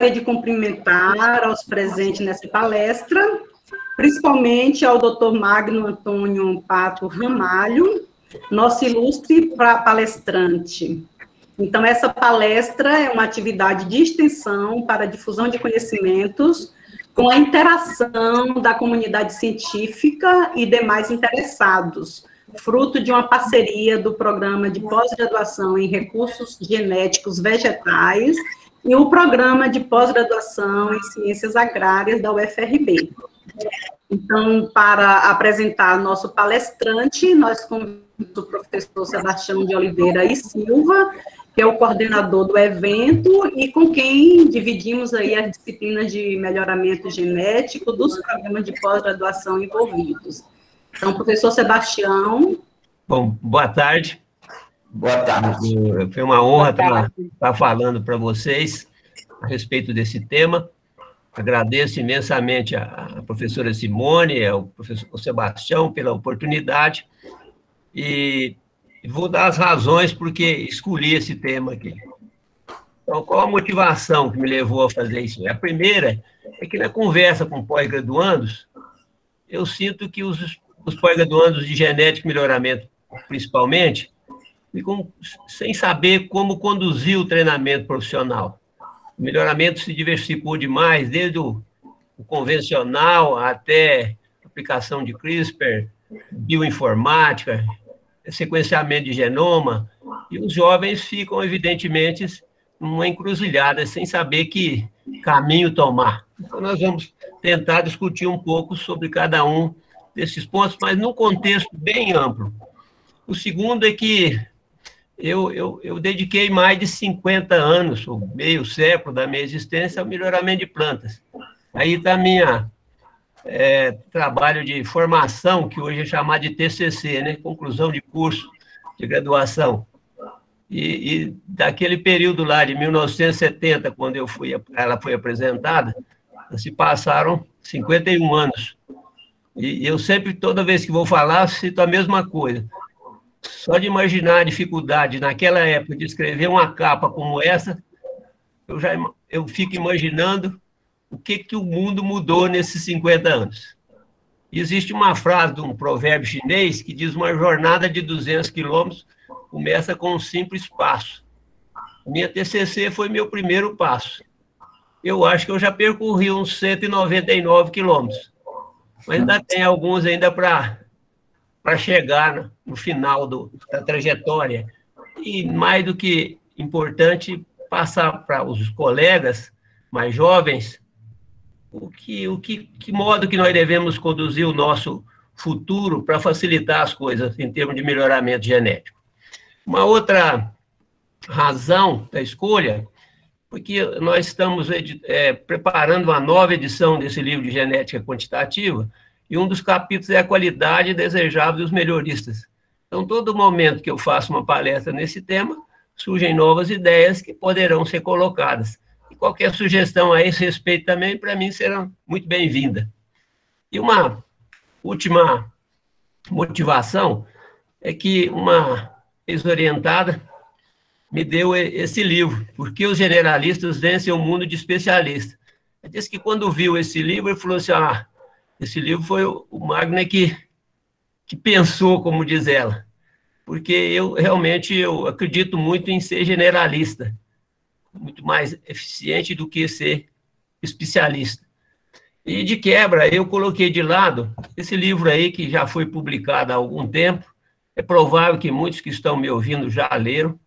de cumprimentar aos presentes nessa palestra, principalmente ao Dr. Magno Antônio Pato Ramalho, nosso ilustre palestrante. Então, essa palestra é uma atividade de extensão para difusão de conhecimentos com a interação da comunidade científica e demais interessados, fruto de uma parceria do Programa de Pós-Graduação em Recursos Genéticos Vegetais e o Programa de Pós-Graduação em Ciências Agrárias da UFRB. Então, para apresentar nosso palestrante, nós convidamos o professor Sebastião de Oliveira e Silva, que é o coordenador do evento e com quem dividimos aí as disciplinas de melhoramento genético dos programas de pós-graduação envolvidos. Então, professor Sebastião. Bom, boa tarde. Boa tarde. Foi uma honra estar falando para vocês a respeito desse tema. Agradeço imensamente a professora Simone, ao professor Sebastião pela oportunidade e vou dar as razões por que escolhi esse tema aqui. Então, qual a motivação que me levou a fazer isso? A primeira é que na conversa com pós-graduandos, eu sinto que os pós-graduandos de genética e melhoramento, principalmente, ficam sem saber como conduzir o treinamento profissional. O melhoramento se diversificou demais, desde o convencional até aplicação de CRISPR, bioinformática, sequenciamento de genoma, e os jovens ficam, evidentemente, numa encruzilhada, sem saber que caminho tomar. Então, nós vamos tentar discutir um pouco sobre cada um desses pontos, mas num contexto bem amplo. O segundo é que eu dediquei mais de 50 anos, ou meio século da minha existência, ao melhoramento de plantas. Aí está meu trabalho de formação, que hoje é chamado de TCC, né? Conclusão de curso de graduação. E daquele período lá, de 1970, quando ela foi apresentada, se passaram 51 anos. E eu sempre, toda vez que vou falar, cito a mesma coisa. Só de imaginar a dificuldade, naquela época, de escrever uma capa como essa, eu fico imaginando o que o mundo mudou nesses 50 anos. E existe uma frase de um provérbio chinês que diz: uma jornada de 200 quilômetros começa com um simples passo. Minha TCC foi meu primeiro passo. Eu acho que eu já percorri uns 199 quilômetros, mas ainda tem alguns ainda para chegar no final da trajetória. E, mais do que importante, passar para os colegas mais jovens que modo que nós devemos conduzir o nosso futuro para facilitar as coisas em termos de melhoramento genético. Uma outra razão da escolha, porque nós estamos preparando uma nova edição desse livro de genética quantitativa, e um dos capítulos é a qualidade desejável dos melhoristas. Então, todo momento que eu faço uma palestra nesse tema, surgem novas ideias que poderão ser colocadas. E qualquer sugestão a esse respeito também, para mim, será muito bem-vinda. E uma última motivação é que uma ex-orientada me deu esse livro, Por que os Generalistas Vencem o Mundo de Especialistas. Ela disse que quando viu esse livro, ele falou assim: esse livro foi o Magno que pensou, como diz ela, porque eu acredito muito em ser generalista, muito mais eficiente do que ser especialista. E, de quebra, eu coloquei de lado esse livro aí, que já foi publicado há algum tempo. É provável que muitos que estão me ouvindo já leram.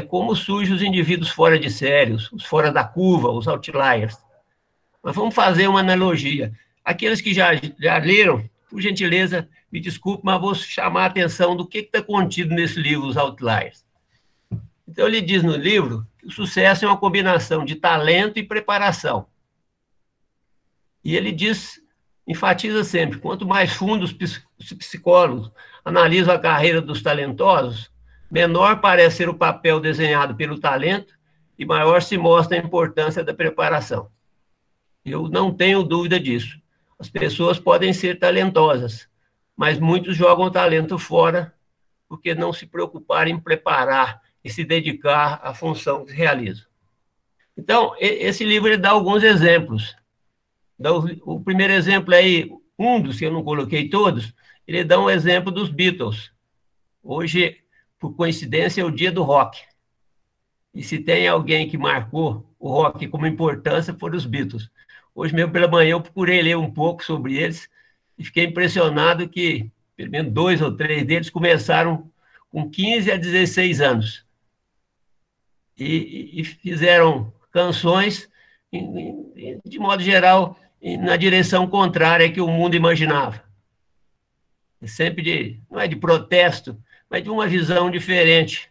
Como surgem os indivíduos fora de série, os fora da curva, os outliers. Mas vamos fazer uma analogia. Aqueles que já leram, por gentileza, me desculpe, mas vou chamar a atenção do que está contido nesse livro, Os Outliers. Então, ele diz no livro que o sucesso é uma combinação de talento e preparação. E ele enfatiza sempre: quanto mais fundo os psicólogos analisam a carreira dos talentosos, menor parece ser o papel desenhado pelo talento e maior se mostra a importância da preparação. Eu não tenho dúvida disso. As pessoas podem ser talentosas, mas muitos jogam o talento fora porque não se preocuparam em preparar e se dedicar à função que realizam. Então, esse livro ele dá alguns exemplos. O primeiro exemplo aí, um dos que eu não coloquei todos, ele dá um exemplo dos Beatles. Hoje, por coincidência, é o dia do rock. E se tem alguém que marcou o rock como importância, foram os Beatles. Hoje mesmo pela manhã eu procurei ler um pouco sobre eles e fiquei impressionado que pelo menos 2 ou 3 deles começaram com 15 a 16 anos. E fizeram canções, de modo geral, na direção contrária que o mundo imaginava. Sempre não é de protesto, mas de uma visão diferente.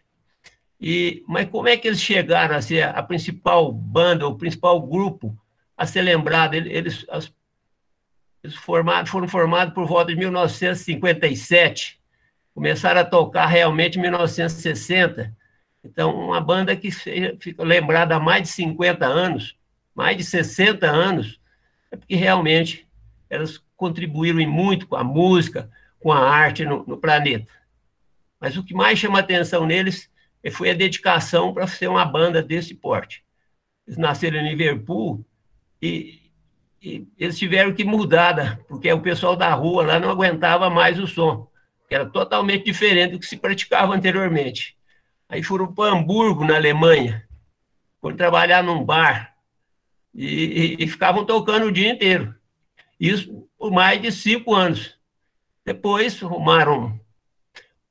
Mas como é que eles chegaram a ser a principal banda, o principal grupo a ser lembrado? Eles foram formados por volta de 1957, começaram a tocar realmente em 1960. Então, uma banda que fica lembrada há mais de 50 anos, mais de 60 anos, é porque realmente elas contribuíram muito com a música, com a arte no planeta. Mas o que mais chama a atenção neles foi a dedicação para ser uma banda desse porte. Eles nasceram em Liverpool e eles tiveram que mudar, porque o pessoal da rua lá não aguentava mais o som, que era totalmente diferente do que se praticava anteriormente. Aí foram para Hamburgo, na Alemanha, foram trabalhar num bar e ficavam tocando o dia inteiro. Isso por mais de 5 anos. Depois arrumaram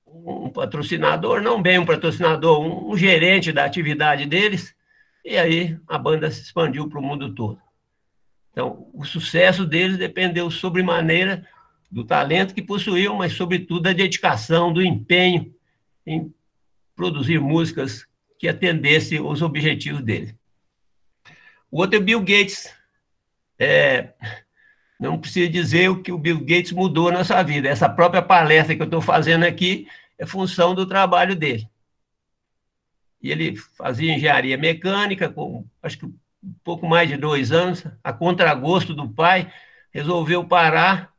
um patrocinador, não bem um patrocinador, um gerente da atividade deles, e aí a banda se expandiu para o mundo todo. Então, o sucesso deles dependeu sobremaneira do talento que possuíam, mas, sobretudo, da dedicação, do empenho em produzir músicas que atendessem aos objetivos dele. O outro é Bill Gates. Não preciso dizer o que o Bill Gates mudou na sua vida. Essa própria palestra que eu estou fazendo aqui é função do trabalho dele. E ele fazia engenharia mecânica, acho que um pouco mais de 2 anos, a contragosto do pai, resolveu parar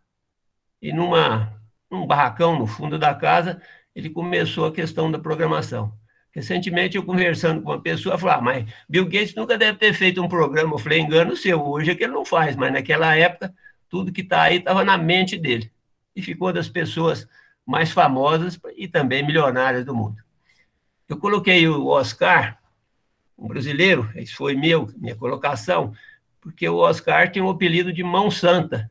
e num barracão no fundo da casa, ele começou a questão da programação. Recentemente, eu conversando com uma pessoa, falei, mas Bill Gates nunca deve ter feito um programa. Eu falei, engano seu, hoje é que ele não faz, mas naquela época, tudo que está aí estava na mente dele. E ficou das pessoas mais famosas e também milionárias do mundo. Eu coloquei o Oscar, um brasileiro, isso foi minha colocação, porque o Oscar tem um apelido de Mão Santa.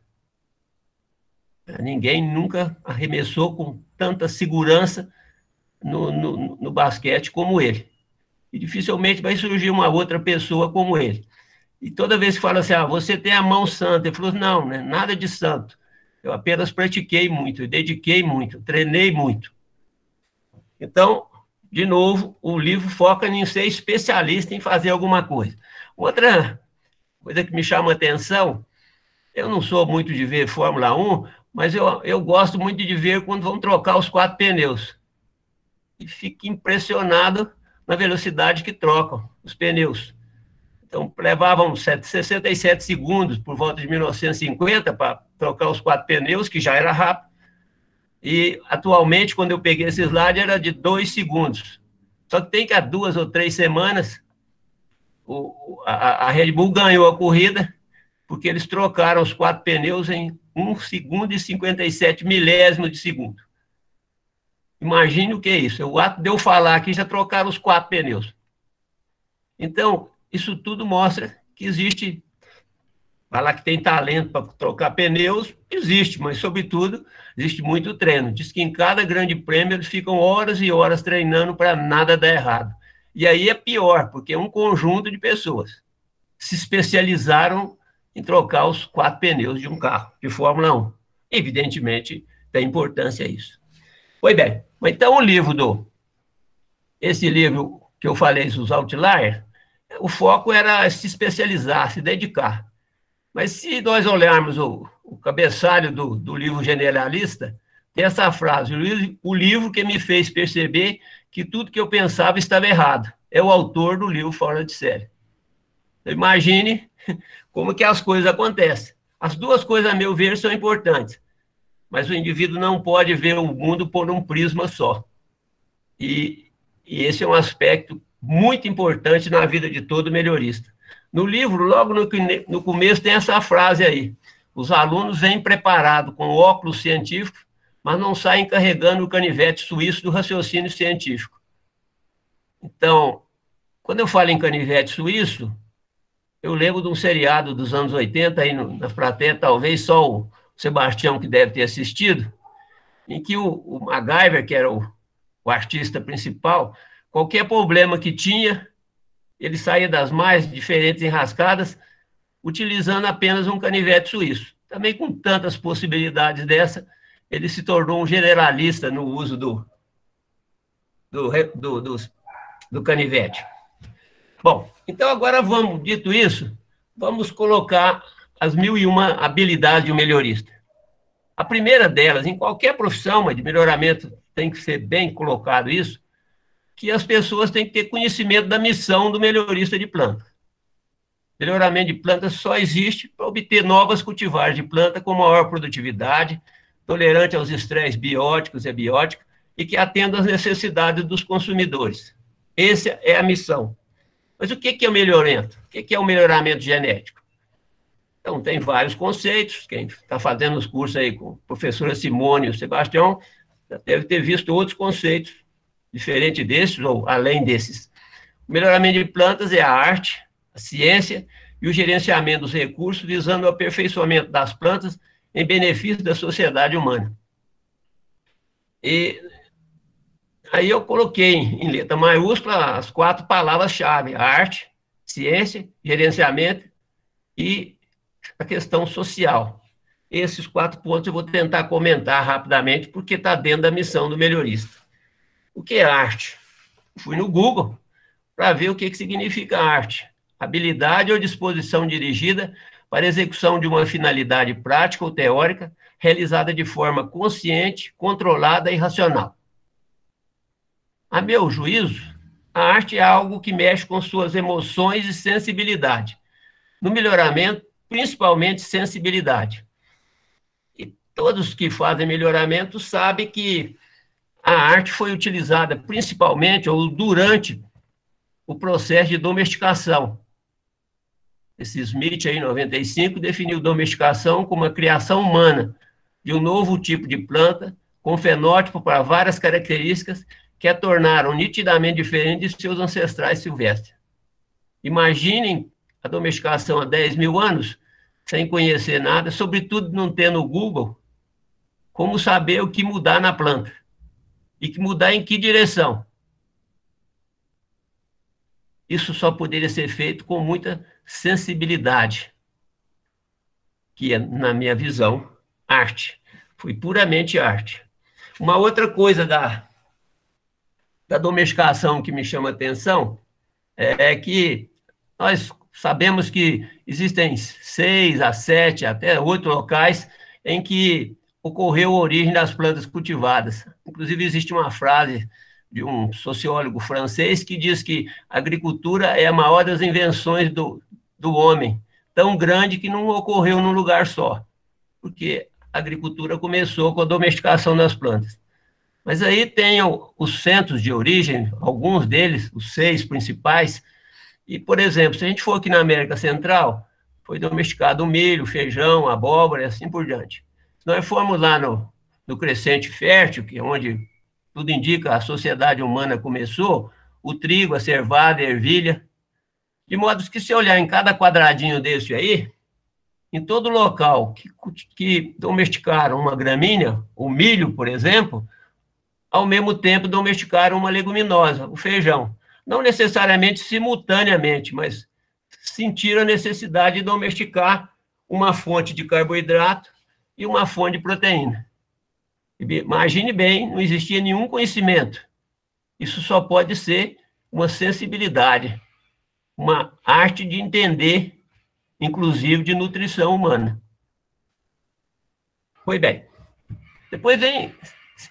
Ninguém nunca arremessou com tanta segurança no basquete como ele. E dificilmente vai surgir uma outra pessoa como ele. E toda vez que fala assim, você tem a mão santa, ele falou, não, né, nada de santo. Eu apenas pratiquei muito, eu dediquei muito, treinei muito. Então, de novo, o livro foca em ser especialista em fazer alguma coisa. Outra coisa que me chama a atenção, eu não sou muito de ver Fórmula 1, mas eu gosto muito de ver quando vão trocar os 4 pneus. E fico impressionado na velocidade que trocam os pneus. Então, levavam 67 segundos por volta de 1950 para trocar os 4 pneus, que já era rápido. E, atualmente, quando eu peguei esse slide, era de 2 segundos. Só que tem que há 2 ou 3 semanas, a Red Bull ganhou a corrida, porque eles trocaram os 4 pneus em 1 segundo e 57 milésimos de segundo. Imagine o que é isso. O ato de eu falar aqui, já trocaram os 4 pneus. Então, isso tudo mostra que existe... Falar que tem talento para trocar pneus, existe, mas, sobretudo, existe muito treino. Diz que em cada grande prêmio eles ficam horas e horas treinando para nada dar errado. E aí é pior, porque é um conjunto de pessoas se especializaram em trocar os 4 pneus de um carro de Fórmula 1. Evidentemente, tem importância isso. Pois bem, então esse livro que eu falei, os Outliers, o foco era se especializar, se dedicar. Mas se nós olharmos o cabeçalho do livro generalista, tem essa frase, o livro que me fez perceber que tudo que eu pensava estava errado. É o autor do livro Fora de Série. Então, imagine como que as coisas acontecem. As duas coisas, a meu ver, são importantes. Mas o indivíduo não pode ver o mundo por um prisma só. E esse é um aspecto muito importante na vida de todo melhorista. No livro, logo no começo, tem essa frase aí. Os alunos vêm preparados com óculos científicos, mas não saem carregando o canivete suíço do raciocínio científico. Então, quando eu falo em canivete suíço, eu lembro de um seriado dos anos 80, aí na plateia, talvez só o Sebastião que deve ter assistido, em que o MacGyver, que era o artista principal, qualquer problema que tinha, ele saía das mais diferentes enrascadas, utilizando apenas um canivete suíço. Também com tantas possibilidades dessa, ele se tornou um generalista no uso do canivete. Bom, então agora vamos, dito isso, vamos colocar as 1001 habilidades de um melhorista. A primeira delas, em qualquer profissão, mas de melhoramento tem que ser bem colocado isso, que as pessoas têm que ter conhecimento da missão do melhorista de planta. Melhoramento de plantas só existe para obter novas cultivares de planta com maior produtividade, tolerante aos estresses bióticos e abióticos e que atendam às necessidades dos consumidores. Essa é a missão. Mas o que é o melhoramento? O que é o melhoramento genético? Então, tem vários conceitos. Quem está fazendo os cursos aí com a professora Simone e o Sebastião já deve ter visto outros conceitos diferentes desses ou além desses. O melhoramento de plantas é a arte, a ciência e o gerenciamento dos recursos visando o aperfeiçoamento das plantas em benefício da sociedade humana. E aí eu coloquei em letra maiúscula as 4 palavras-chave: arte, ciência, gerenciamento e a questão social. Esses 4 pontos eu vou tentar comentar rapidamente, porque está dentro da missão do melhorista. O que é arte? Fui no Google para ver o que significa arte. Habilidade ou disposição dirigida para a execução de uma finalidade prática ou teórica, realizada de forma consciente, controlada e racional. A meu juízo, a arte é algo que mexe com suas emoções e sensibilidade. No melhoramento, principalmente sensibilidade. E todos que fazem melhoramento sabem que a arte foi utilizada principalmente ou durante o processo de domesticação. Esse Smith, aí, em 95, definiu domesticação como a criação humana de um novo tipo de planta com fenótipo para várias características que a tornaram nitidamente diferente de seus ancestrais silvestres. Imaginem a domesticação há 10 mil anos, sem conhecer nada, sobretudo não tendo o Google, como saber o que mudar na planta. E que mudar em que direção. Isso só poderia ser feito com muita sensibilidade, que é, na minha visão, arte. Foi puramente arte. Uma outra coisa da domesticação que me chama a atenção é que nós sabemos que existem 6 a 7, até 8 locais em que ocorreu a origem das plantas cultivadas. Inclusive, existe uma frase de um sociólogo francês que diz que a agricultura é a maior das invenções do homem, tão grande que não ocorreu num lugar só, porque a agricultura começou com a domesticação das plantas. Mas aí tem os centros de origem, alguns deles, os 6 principais, e, por exemplo, se a gente for aqui na América Central, foi domesticado o milho, o feijão, a abóbora e assim por diante. Se nós formos lá no Crescente Fértil, que é onde tudo indica a sociedade humana começou, o trigo, a cevada, a ervilha, de modo que se olhar em cada quadradinho desse aí, em todo local que domesticaram uma gramínea, o milho, por exemplo, ao mesmo tempo domesticaram uma leguminosa, o feijão. Não necessariamente simultaneamente, mas sentiram a necessidade de domesticar uma fonte de carboidrato e uma fonte de proteína. Imagine bem, não existia nenhum conhecimento. Isso só pode ser uma sensibilidade, uma arte de entender, inclusive de nutrição humana. Pois bem, depois vem,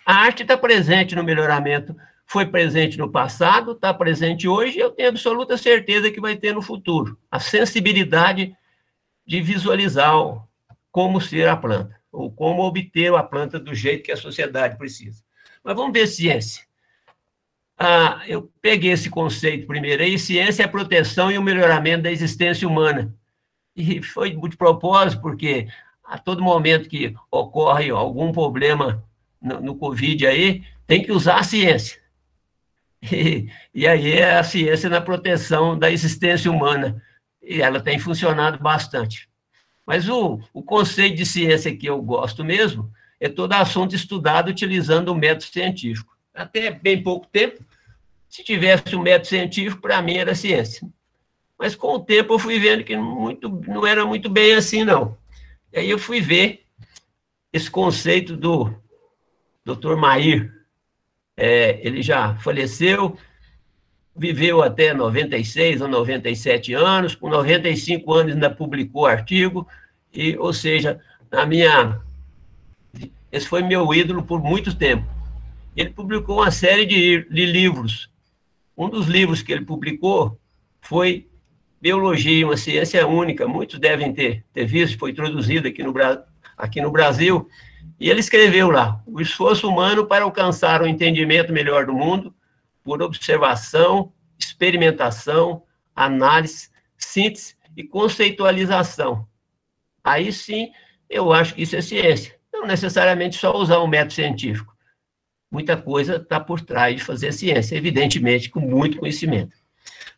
a arte está presente no melhoramento, foi presente no passado, está presente hoje, e eu tenho absoluta certeza que vai ter no futuro. A sensibilidade de visualizar como ser a planta, ou como obter a planta do jeito que a sociedade precisa. Mas vamos ver ciência. eu peguei esse conceito primeiro, aí ciência é a proteção e o melhoramento da existência humana. E foi de propósito, porque a todo momento que ocorre algum problema no Covid aí, tem que usar a ciência. E aí é a ciência na proteção da existência humana. E ela tem funcionado bastante. Mas o conceito de ciência que eu gosto mesmo é todo assunto estudado utilizando o método científico. Até bem pouco tempo, se tivesse um método científico, para mim era ciência. Mas com o tempo eu fui vendo que não era muito bem assim, não. E aí eu fui ver esse conceito do Dr. Mair. Ele já faleceu, viveu até 96 ou 97 anos, com 95 anos ainda publicou artigo, ou seja, esse foi meu ídolo por muito tempo. Ele publicou uma série de livros. Um dos livros que ele publicou foi Biologia, uma ciência única, muitos devem ter visto, foi introduzido aqui no Brasil, e ele escreveu lá: o esforço humano para alcançar um entendimento melhor do mundo, por observação, experimentação, análise, síntese e conceitualização. Aí sim, eu acho que isso é ciência. Não necessariamente só usar um método científico. Muita coisa está por trás de fazer ciência, evidentemente, com muito conhecimento.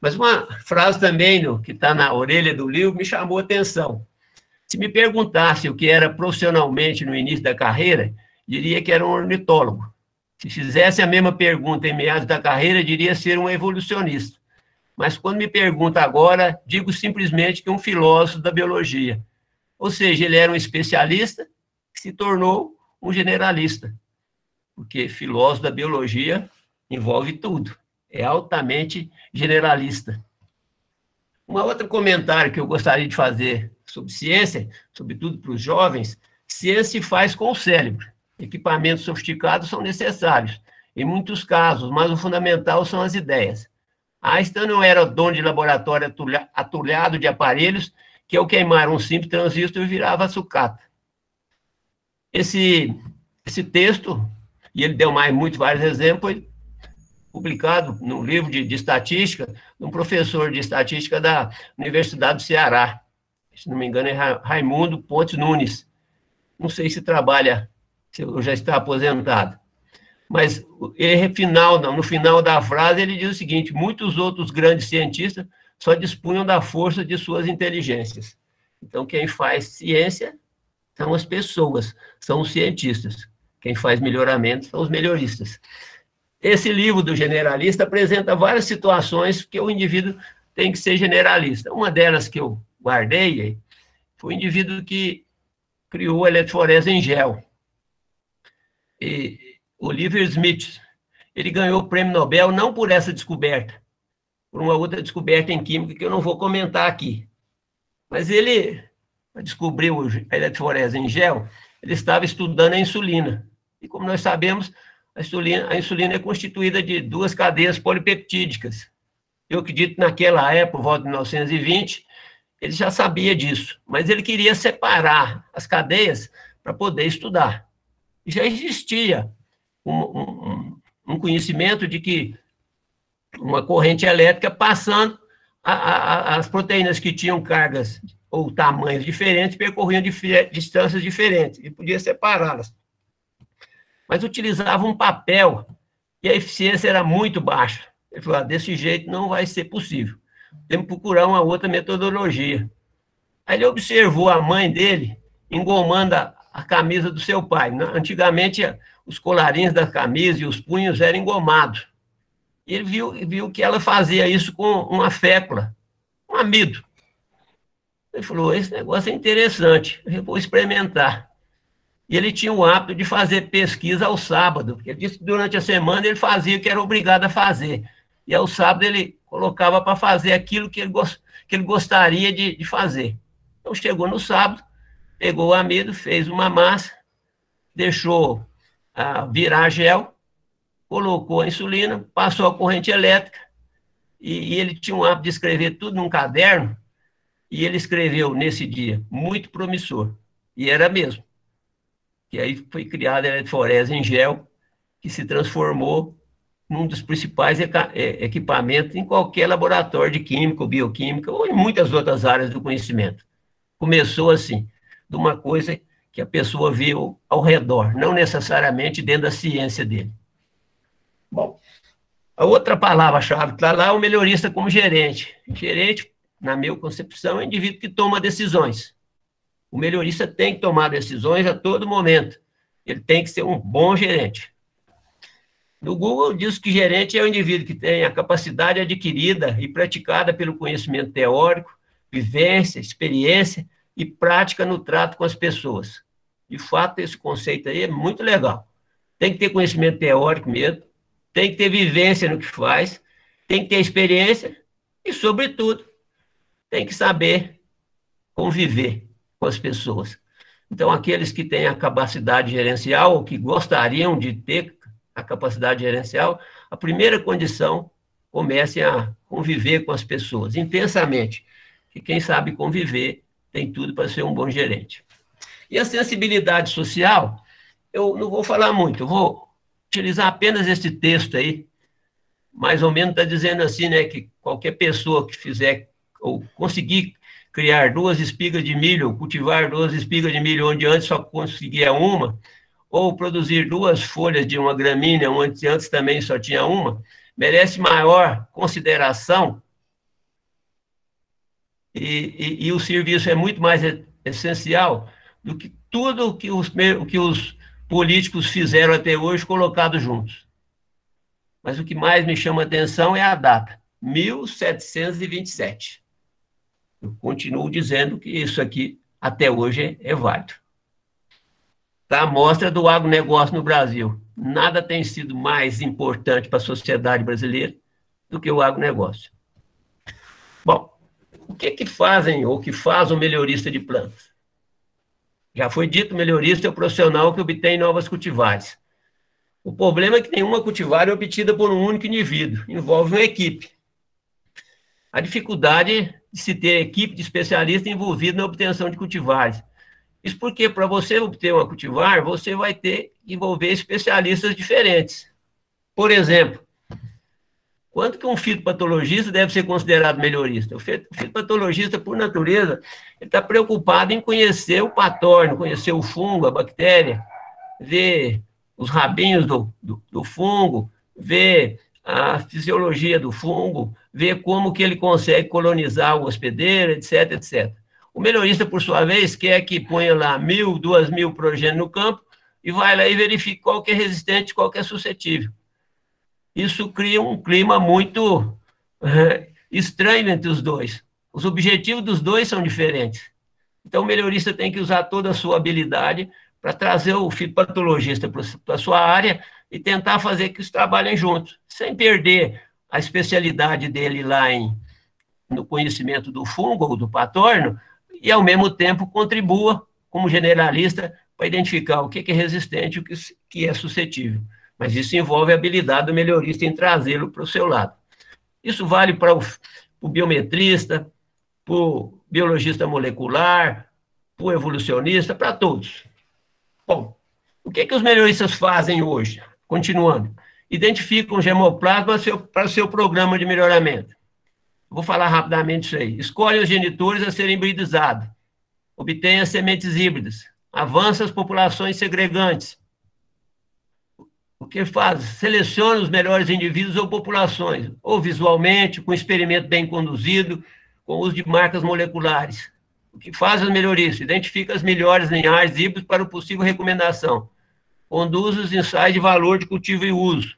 Mas uma frase também que está na orelha do livro me chamou a atenção. Se me perguntasse o que era profissionalmente no início da carreira, diria que era um ornitólogo. Se fizesse a mesma pergunta em meados da carreira, diria ser um evolucionista. Mas quando me pergunta agora, digo simplesmente que um filósofo da biologia. Ou seja, ele era um especialista que se tornou um generalista. Porque filósofo da biologia envolve tudo. É altamente generalista. Um outro comentário que eu gostaria de fazer sobre ciência, sobretudo para os jovens: ciência se faz com o cérebro. Equipamentos sofisticados são necessários, em muitos casos, mas o fundamental são as ideias. Einstein não era dono de laboratório atulhado de aparelhos que, ao queimar um simples transistor, virava sucata. Esse texto, e ele deu vários exemplos, foi publicado num livro de estatística, de um professor de estatística da Universidade do Ceará. Se não me engano, é Raimundo Pontes Nunes. Não sei se trabalha, se já está aposentado. Mas no final da frase, ele diz o seguinte: muitos outros grandes cientistas só dispunham da força de suas inteligências. Então, quem faz ciência são as pessoas, são os cientistas. Quem faz melhoramento são os melhoristas. Esse livro do generalista apresenta várias situações que o indivíduo tem que ser generalista. Uma delas que eu guardei foi o indivíduo que criou a eletroforese em gel. Oliver Smith. Ele ganhou o prêmio Nobel não por essa descoberta, por uma outra descoberta em química que eu não vou comentar aqui. Mas ele descobriu a eletroforese em gel, ele estava estudando a insulina. E como nós sabemos, a insulina é constituída de duas cadeias polipeptídicas. Eu acredito que naquela época, por volta de 1920, ele já sabia disso, mas ele queria separar as cadeias para poder estudar. E já existia um conhecimento de que uma corrente elétrica passando, as proteínas que tinham cargas ou tamanhos diferentes percorriam distâncias diferentes, e podia separá-las. Mas utilizava um papel e a eficiência era muito baixa. Ele falou: desse jeito não vai ser possível. Temos que procurar uma outra metodologia. Aí ele observou a mãe dele engomando a camisa do seu pai. Antigamente, os colarinhos da camisa e os punhos eram engomados. E ele viu que ela fazia isso com uma fécula, um amido. Ele falou: esse negócio é interessante, eu vou experimentar. E ele tinha o hábito de fazer pesquisa ao sábado, porque ele disse que durante a semana ele fazia o que era obrigado a fazer. E ao sábado ele colocava para fazer aquilo que ele gostaria de fazer. Então chegou no sábado, pegou o amido, fez uma massa, deixou virar gel, colocou a insulina, passou a corrente elétrica, e ele tinha o hábito de escrever tudo num caderno, e ele escreveu nesse dia: muito promissor. E era mesmo. E aí foi criada a eletroforese em gel, que se transformou um dos principais equipamentos em qualquer laboratório de química ou bioquímica, ou em muitas outras áreas do conhecimento. Começou assim, de uma coisa que a pessoa viu ao redor, não necessariamente dentro da ciência dele. Bom, a outra palavra-chave que está lá é o melhorista como gerente. Gerente, na minha concepção, é o indivíduo que toma decisões. O melhorista tem que tomar decisões a todo momento. Ele tem que ser um bom gerente. No Google, diz que gerente é o indivíduo que tem a capacidade adquirida e praticada pelo conhecimento teórico, vivência, experiência e prática no trato com as pessoas. De fato, esse conceito aí é muito legal. Tem que ter conhecimento teórico mesmo, tem que ter vivência no que faz, tem que ter experiência e, sobretudo, tem que saber conviver com as pessoas. Então, aqueles que têm a capacidade gerencial ou que gostariam de ter a capacidade gerencial, a primeira condição, comecem a conviver com as pessoas intensamente. E quem sabe conviver tem tudo para ser um bom gerente. E a sensibilidade social, eu não vou falar muito, eu vou utilizar apenas esse texto aí, mais ou menos está dizendo assim, né, que qualquer pessoa que fizer ou conseguir criar 2 espigas de milho, ou cultivar 2 espigas de milho onde antes só conseguia uma, ou produzir 2 folhas de uma gramínea, onde antes também só tinha uma, merece maior consideração e o serviço é muito mais essencial do que tudo que os políticos fizeram até hoje colocados juntos. Mas o que mais me chama a atenção é a data, 1727. Eu continuo dizendo que isso aqui até hoje é válido. Tá? A amostra do agronegócio no Brasil. Nada tem sido mais importante para a sociedade brasileira do que o agronegócio. Bom, o que fazem ou que faz o melhorista de plantas? Já foi dito, o melhorista é o profissional que obtém novas cultivares. O problema é que nenhuma cultivar é obtida por um único indivíduo, envolve uma equipe. A dificuldade de se ter equipe de especialistas envolvida na obtenção de cultivares. Isso porque, para você obter uma cultivar, você vai ter que envolver especialistas diferentes. Por exemplo, quanto que um fitopatologista deve ser considerado melhorista? O fitopatologista, por natureza, ele está preocupado em conhecer o patógeno, conhecer o fungo, a bactéria, ver os rabinhos do fungo, ver a fisiologia do fungo, ver como que ele consegue colonizar o hospedeiro, etc, etc. O melhorista, por sua vez, quer que ponha lá 1.000, 2.000 progênios no campo e vai lá e verifique qual que é resistente, qual que é suscetível. Isso cria um clima muito estranho entre os dois. Os objetivos dos dois são diferentes. Então, o melhorista tem que usar toda a sua habilidade para trazer o fitopatologista para a sua área e tentar fazer que eles trabalhem juntos, sem perder a especialidade dele lá no conhecimento do fungo ou do patógeno, e, ao mesmo tempo, contribua como generalista para identificar o que é resistente e o que é suscetível. Mas isso envolve a habilidade do melhorista em trazê-lo para o seu lado. Isso vale para o biometrista, para o biologista molecular, para o evolucionista, para todos. Bom, o que os melhoristas fazem hoje? Continuando, identificam germoplasma para o seu programa de melhoramento. Vou falar rapidamente isso aí. Escolhe os genitores a serem hibridizados. Obtém as sementes híbridas. Avança as populações segregantes. O que faz? Seleciona os melhores indivíduos ou populações, ou visualmente, com experimento bem conduzido, com uso de marcas moleculares. O que faz os melhoristas? Identifica as melhores linhagens híbridas para o possível recomendação. Conduz os ensaios de valor de cultivo e uso.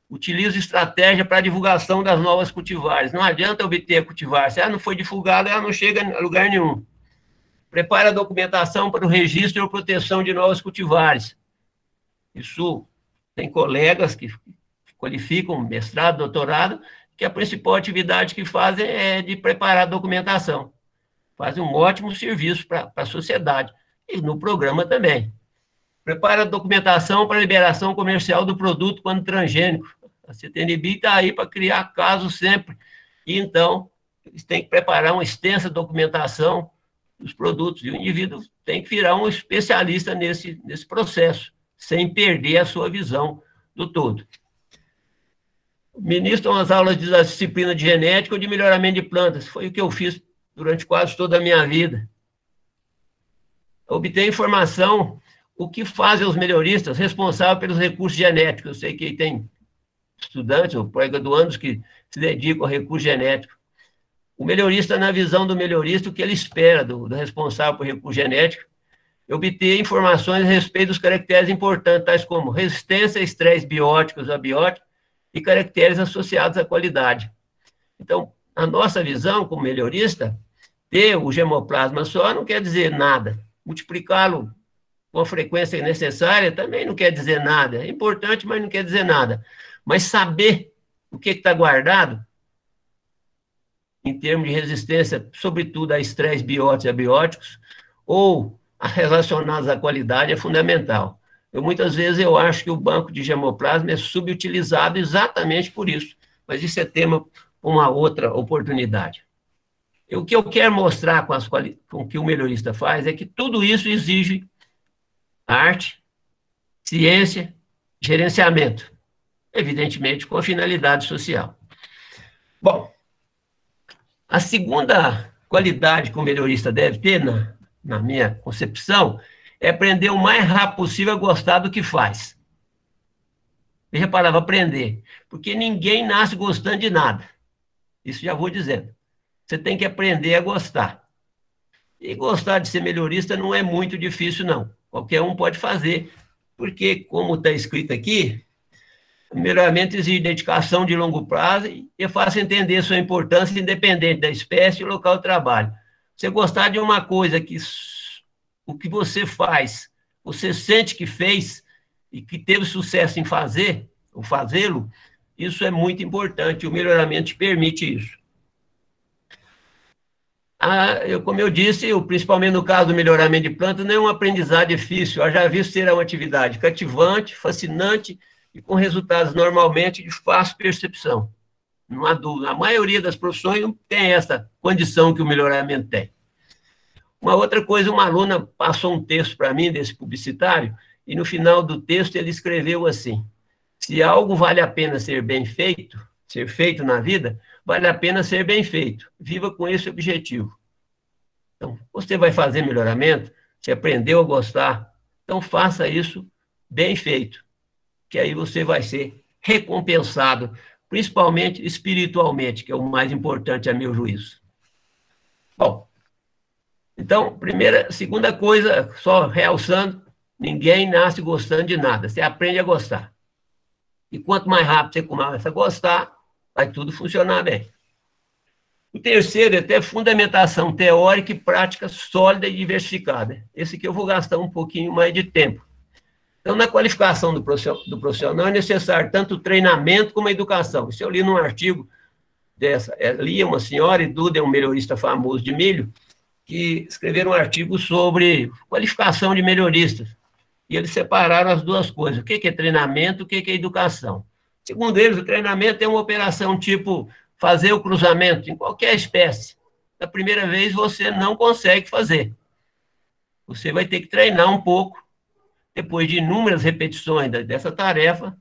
Utiliza estratégia para a divulgação das novas cultivares. Não adianta obter a cultivar. Se ela não foi divulgada, ela não chega a lugar nenhum. Prepara a documentação para o registro e proteção de novas cultivares. Isso tem colegas que qualificam mestrado, doutorado, que a principal atividade que fazem é de preparar a documentação. Fazem um ótimo serviço para a sociedade. E no programa também. Prepara a documentação para a liberação comercial do produto quando transgênico. A CTNB está aí para criar casos sempre. E, então, eles têm que preparar uma extensa documentação dos produtos. E o indivíduo tem que virar um especialista nesse processo, sem perder a sua visão do todo. ministram as aulas da disciplina de genética ou de melhoramento de plantas. Foi o que eu fiz durante quase toda a minha vida. Obter informação, o que fazem os melhoristas responsáveis pelos recursos genéticos. Eu sei que tem estudantes ou pós-graduandos que se dedicam ao recurso genético. O melhorista, na visão do melhorista, o que ele espera do responsável por recurso genético, é obter informações a respeito dos caracteres importantes, tais como resistência a estresse bióticos, abióticos, e caracteres associados à qualidade. Então, a nossa visão como melhorista, ter o gemoplasma só não quer dizer nada. Multiplicá-lo com a frequência necessária também não quer dizer nada. É importante, mas não quer dizer nada. Mas saber o que está guardado, em termos de resistência, sobretudo a estresse bióticos e abióticos, ou relacionados à qualidade, é fundamental. Muitas vezes eu acho que o banco de gemoplasma é subutilizado exatamente por isso, mas isso é tema para uma outra oportunidade. O que eu quero mostrar com o que o melhorista faz é que tudo isso exige arte, ciência, gerenciamento, evidentemente com a finalidade social. Bom, a segunda qualidade que o melhorista deve ter, na minha concepção, é aprender o mais rápido possível a gostar do que faz. Veja a palavra aprender, porque ninguém nasce gostando de nada. Isso já vou dizendo. Você tem que aprender a gostar. E gostar de ser melhorista não é muito difícil, não. Qualquer um pode fazer, porque, como está escrito aqui, o melhoramento exige dedicação de longo prazo e é fácil entender sua importância independente da espécie e local de trabalho. Você gostar de uma coisa que o que você faz, você sente que fez e que teve sucesso em fazer, ou fazê-lo, isso é muito importante, o melhoramento te permite isso. Como eu disse, principalmente no caso do melhoramento de plantas, não é um aprendizado difícil, eu já vi ser uma atividade cativante, fascinante e com resultados normalmente de fácil percepção. Não há dúvida, a maioria das profissões não tem essa condição que o melhoramento tem. Uma outra coisa, uma aluna passou um texto para mim, desse publicitário, e no final do texto ele escreveu assim: se algo vale a pena ser feito na vida, vale a pena ser bem feito. Viva com esse objetivo. Então, você vai fazer melhoramento, você aprendeu a gostar, então faça isso bem feito, que aí você vai ser recompensado, principalmente espiritualmente, que é o mais importante a meu juízo. Bom, então, segunda coisa, só realçando, ninguém nasce gostando de nada, você aprende a gostar. E quanto mais rápido você começa a gostar, vai tudo funcionar bem. O terceiro é ter fundamentação teórica e prática sólida e diversificada. Esse aqui eu vou gastar um pouquinho mais de tempo. Então, na qualificação do profissional é necessário tanto o treinamento como a educação. Isso eu li num artigo li uma senhora, e Duda é um melhorista famoso de milho, que escreveram um artigo sobre qualificação de melhoristas. E eles separaram as duas coisas. O que é treinamento, o que é educação. Segundo eles, o treinamento é uma operação tipo fazer o cruzamento em qualquer espécie. Da primeira vez, você não consegue fazer. Você vai ter que treinar um pouco. Depois de inúmeras repetições dessa tarefa,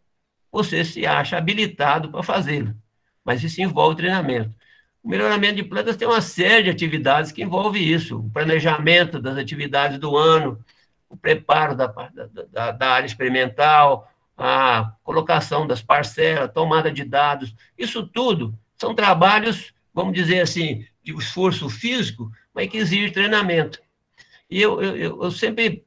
você se acha habilitado para fazê-lo. Mas isso envolve treinamento. O melhoramento de plantas tem uma série de atividades que envolve isso. O planejamento das atividades do ano, o preparo da área experimental, a colocação das parcelas, tomada de dados. Isso tudo são trabalhos, vamos dizer assim, de esforço físico, mas que exigem treinamento. E eu sempre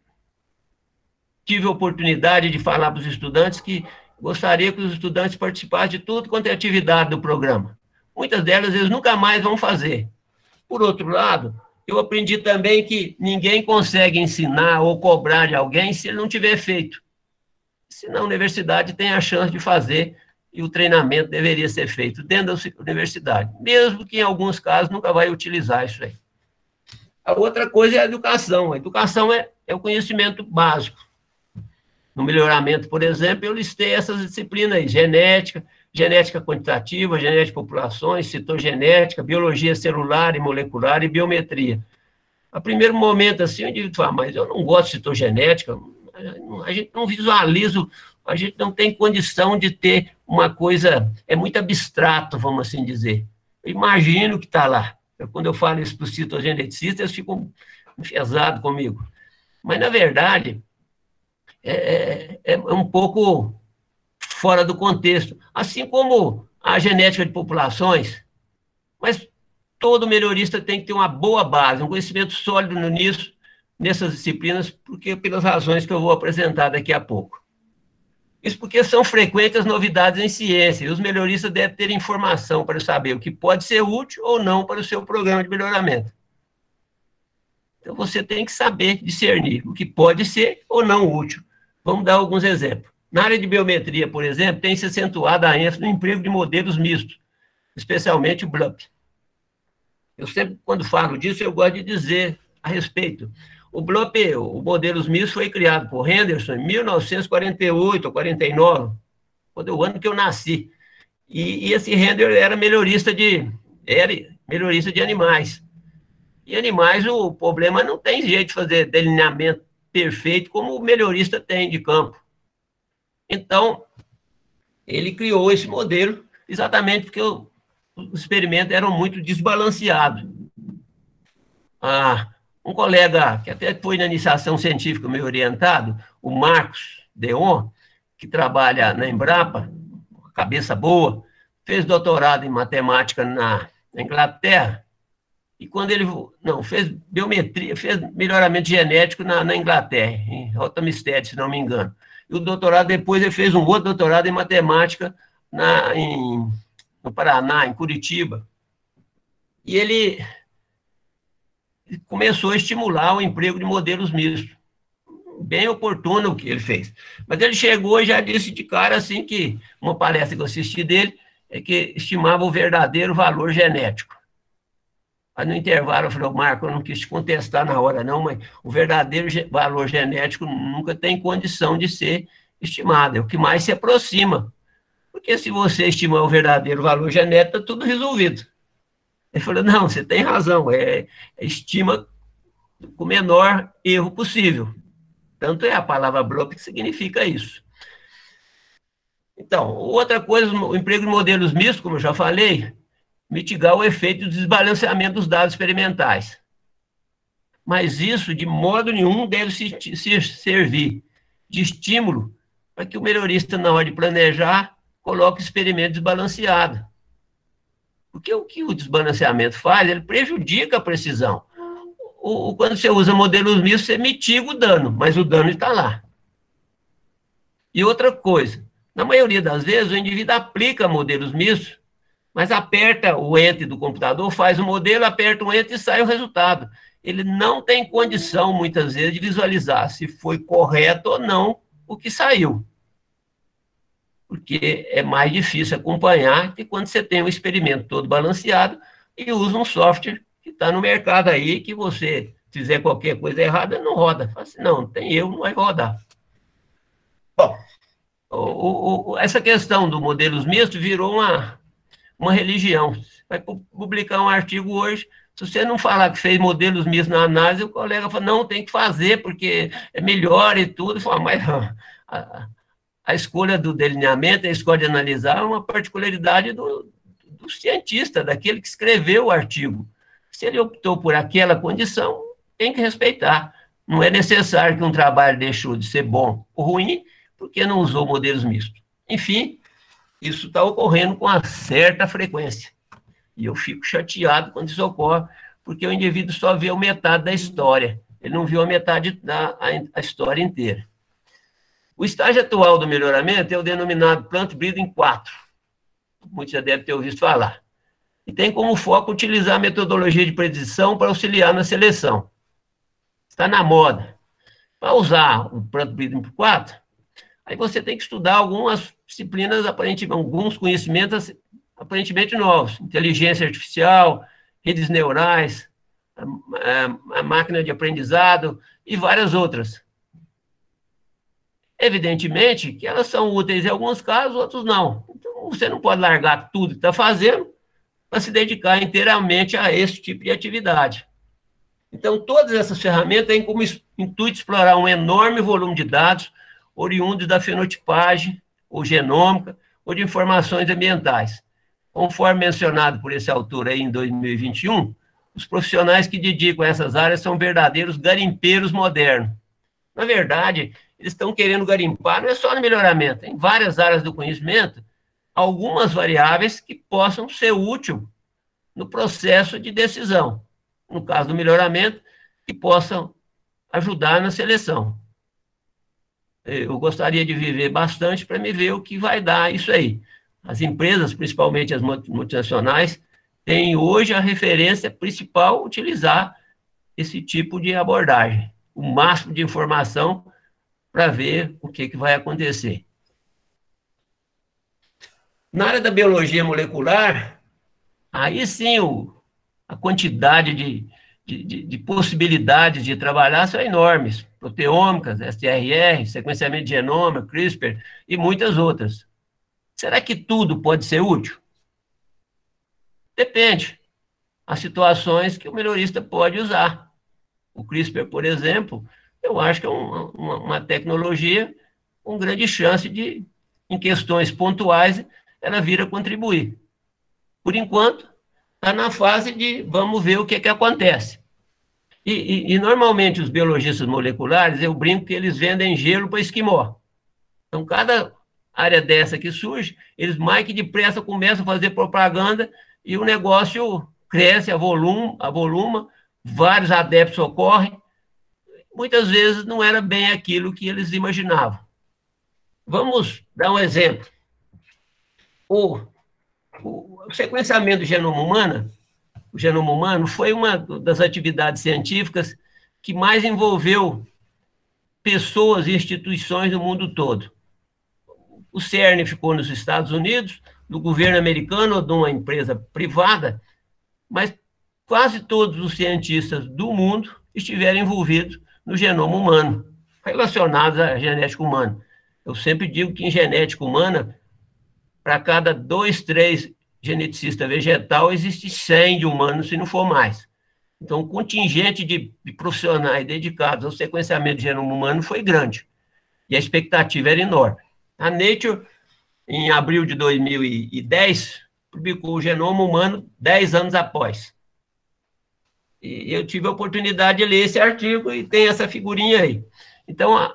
tive a oportunidade de falar para os estudantes que gostaria que os estudantes participassem de tudo quanto é atividade do programa. Muitas delas eles nunca mais vão fazer. Por outro lado, eu aprendi também que ninguém consegue ensinar ou cobrar de alguém se ele não tiver feito. Senão a universidade tem a chance de fazer e o treinamento deveria ser feito dentro da universidade, mesmo que em alguns casos nunca vai utilizar isso aí. A outra coisa é a educação. A educação é o conhecimento básico. No melhoramento, por exemplo, eu listei essas disciplinas aí: genética quantitativa, genética de populações, citogenética, biologia celular e molecular e biometria. A primeiro momento, assim, eu digo, mas eu não gosto de citogenética, a gente não visualiza a gente não tem condição de ter uma coisa, é muito abstrato, vamos assim dizer. Eu imagino que está lá. Quando eu falo isso para os citogeneticistas, eles ficam enfesados comigo. Mas, na verdade, é um pouco fora do contexto. Assim como a genética de populações, mas todo melhorista tem que ter uma boa base, um conhecimento sólido nisso, nessas disciplinas, porque pelas razões que eu vou apresentar daqui a pouco. Isso porque são frequentes as novidades em ciência, e os melhoristas devem ter informação para saber o que pode ser útil ou não para o seu programa de melhoramento. Então, você tem que saber discernir o que pode ser ou não útil. Vamos dar alguns exemplos. Na área de biometria, por exemplo, tem se acentuado a ênfase no emprego de modelos mistos, especialmente o BLUP. Eu sempre, quando falo disso, eu gosto de dizer a respeito. O BLUP, o modelos mistos, foi criado por Henderson em 1948 ou 49, o ano que eu nasci. E esse Henderson era melhorista de animais. E animais, o problema não tem jeito de fazer delineamento perfeito como o melhorista tem de campo. Então, ele criou esse modelo exatamente porque os experimentos eram muito desbalanceados. Um colega que até foi na iniciação científica meio orientado, o Marcos Deon, que trabalha na Embrapa, cabeça boa, fez doutorado em matemática na Inglaterra, e quando ele fez biometria, fez melhoramento genético na Inglaterra, em Rothamsted, se não me engano. E o doutorado depois ele fez um outro doutorado em matemática no Paraná, em Curitiba. E ele começou a estimular o emprego de modelos mistos. Bem oportuno o que ele fez. Mas ele chegou e já disse de cara assim que, uma palestra que eu assisti dele, é que estimava o verdadeiro valor genético. Aí no intervalo eu falei, Marco, eu não quis te contestar na hora não, mas o verdadeiro valor genético nunca tem condição de ser estimado, é o que mais se aproxima. Porque se você estimar o verdadeiro valor genético, está tudo resolvido. Ele falou, não, você tem razão, estima com o menor erro possível. Tanto é a palavra BLUP que significa isso. Então, outra coisa, o emprego de modelos mistos, como eu já falei, mitigar o efeito do desbalanceamento dos dados experimentais. Mas isso, de modo nenhum, deve se servir de estímulo para que o melhorista, na hora de planejar, coloque o experimento desbalanceado. Porque o que o desbalanceamento faz, ele prejudica a precisão. Quando você usa modelos mistos, você mitiga o dano, mas o dano está lá. E outra coisa, na maioria das vezes, o indivíduo aplica modelos mistos, mas aperta o enter do computador, faz o modelo, aperta o enter e sai o resultado. Ele não tem condição, muitas vezes, de visualizar se foi correto ou não o que saiu. Porque é mais difícil acompanhar que quando você tem um experimento todo balanceado e usa um software que está no mercado aí, que você fizer qualquer coisa errada, não roda. Fala assim, não tem erro, não vai rodar. Bom, essa questão do modelos mistos virou uma religião. Vai publicar um artigo hoje, se você não falar que fez modelos mistos na análise, o colega fala, não, tem que fazer, porque é melhor e tudo. Fala, mas a escolha do delineamento, a escolha de analisar é uma particularidade do cientista, daquele que escreveu o artigo. Se ele optou por aquela condição, tem que respeitar. Não é necessário que um trabalho deixou de ser bom ou ruim, porque não usou modelos mistos. Enfim, isso está ocorrendo com uma certa frequência. E eu fico chateado quando isso ocorre, porque o indivíduo só vê a metade da história. Ele não viu a metade da história inteira. O estágio atual do melhoramento é o denominado Plant Breeding 4. Muitos já devem ter ouvido falar. E tem como foco utilizar a metodologia de predição para auxiliar na seleção. Está na moda. Para usar o Plant Breeding 4, aí você tem que estudar algumas disciplinas, alguns conhecimentos aparentemente novos. Inteligência artificial, redes neurais, a máquina de aprendizado e várias outras. Evidentemente que elas são úteis em alguns casos, outros não. Então, você não pode largar tudo que está fazendo para se dedicar inteiramente a esse tipo de atividade. Então, todas essas ferramentas têm como intuito explorar um enorme volume de dados, oriundos da fenotipagem, ou genômica, ou de informações ambientais. Conforme mencionado por esse autor aí em 2021, os profissionais que dedicam a essas áreas são verdadeiros garimpeiros modernos. Na verdade, eles estão querendo garimpar, não é só no melhoramento, em várias áreas do conhecimento, algumas variáveis que possam ser úteis no processo de decisão. No caso do melhoramento, que possam ajudar na seleção. Eu gostaria de viver bastante para me ver o que vai dar isso aí. As empresas, principalmente as multinacionais, têm hoje a referência principal utilizar esse tipo de abordagem, o máximo de informação para ver o que vai acontecer. Na área da biologia molecular, aí sim a quantidade de possibilidades de trabalhar são enormes. Proteômicas, STRR, sequenciamento de genoma, CRISPR e muitas outras. Será que tudo pode ser útil? Depende. Há situações que o melhorista pode usar. O CRISPR, por exemplo, eu acho que é uma tecnologia com grande chance de, em questões pontuais, ela vir a contribuir. Por enquanto, está na fase de vamos ver o que acontece. E normalmente os biologistas moleculares, eu brinco que eles vendem gelo para esquimó. Então, cada área dessa que surge, eles mais que depressa começam a fazer propaganda e o negócio cresce, avoluma, vários adeptos ocorrem. Muitas vezes não era bem aquilo que eles imaginavam. Vamos dar um exemplo. O sequenciamento do genoma humano, o genoma humano foi uma das atividades científicas que mais envolveu pessoas e instituições no mundo todo. O CERN ficou nos Estados Unidos, do governo americano ou de uma empresa privada, mas quase todos os cientistas do mundo estiveram envolvidos no genoma humano, relacionados à genética humana. Eu sempre digo que em genética humana, para cada 2, 3 geneticista vegetal, existe 100 de humanos, se não for mais. Então, o contingente de profissionais dedicados ao sequenciamento do genoma humano foi grande, e a expectativa era enorme. A Nature, em abril de 2010, publicou o genoma humano 10 anos após. E eu tive a oportunidade de ler esse artigo e tem essa figurinha aí. Então,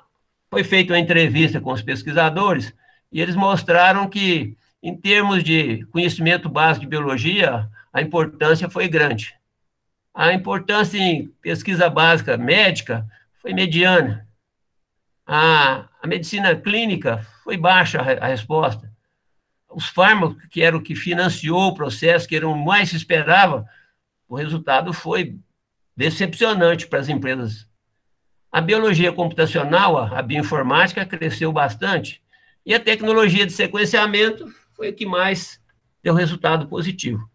foi feita uma entrevista com os pesquisadores e eles mostraram que, em termos de conhecimento básico de biologia, a importância foi grande. A importância em pesquisa básica médica foi mediana. A medicina clínica foi baixa a resposta. Os fármacos, que era o que financiou o processo, que era o mais se esperava, o resultado foi decepcionante para as empresas. A biologia computacional, a bioinformática, cresceu bastante, e a tecnologia de sequenciamento foi o que mais deu resultado positivo.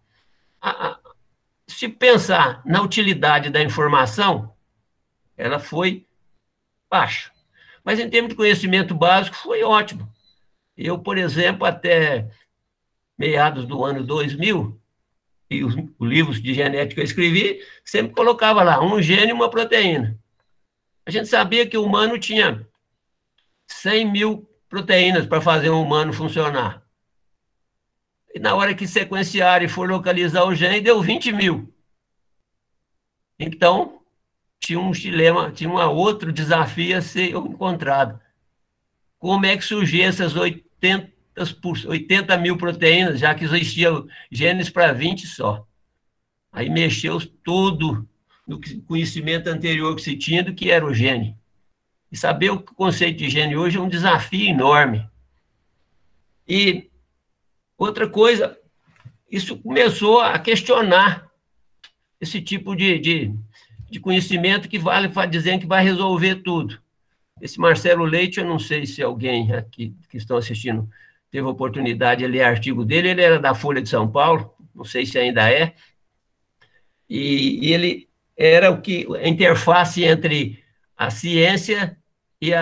Se pensar na utilidade da informação, ela foi baixa. Mas, em termos de conhecimento básico, foi ótimo. Eu, por exemplo, até meados do ano 2000, e os livros de genética que eu escrevi, sempre colocava lá um gene e uma proteína. A gente sabia que o humano tinha 100 mil proteínas para fazer um humano funcionar. E na hora que sequenciar e for localizar o gene, deu 20 mil. Então, tinha um dilema, tinha um outro desafio a ser encontrado. Como é que surgiam essas 80 mil proteínas, já que existiam genes para 20 só? Aí mexeu tudo no conhecimento anterior que se tinha do que era o gene. E saber o conceito de gene hoje é um desafio enorme. E outra coisa, isso começou a questionar esse tipo de conhecimento que vale para dizer que vai resolver tudo. Esse Marcelo Leite, eu não sei se alguém aqui que estão assistindo teve a oportunidade de ler artigo dele, ele era da Folha de São Paulo, não sei se ainda é, e ele era a interface entre a ciência e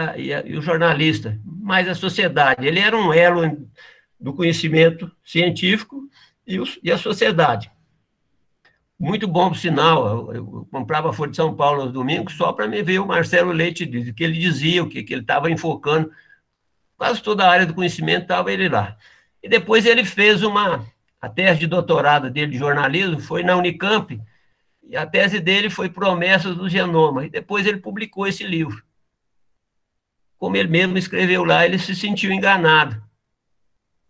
o jornalista, mais a sociedade. Ele era um elo do conhecimento científico e a sociedade. Muito bom, por sinal, eu comprava a Folha de São Paulo aos domingos só para me ver o Marcelo Leite, o que ele dizia, o que ele estava enfocando quase toda a área do conhecimento estava ele lá. E depois ele fez a tese de doutorado dele de jornalismo, foi na Unicamp, e a tese dele foi Promessas do Genoma, e depois ele publicou esse livro. Como ele mesmo escreveu lá, ele se sentiu enganado.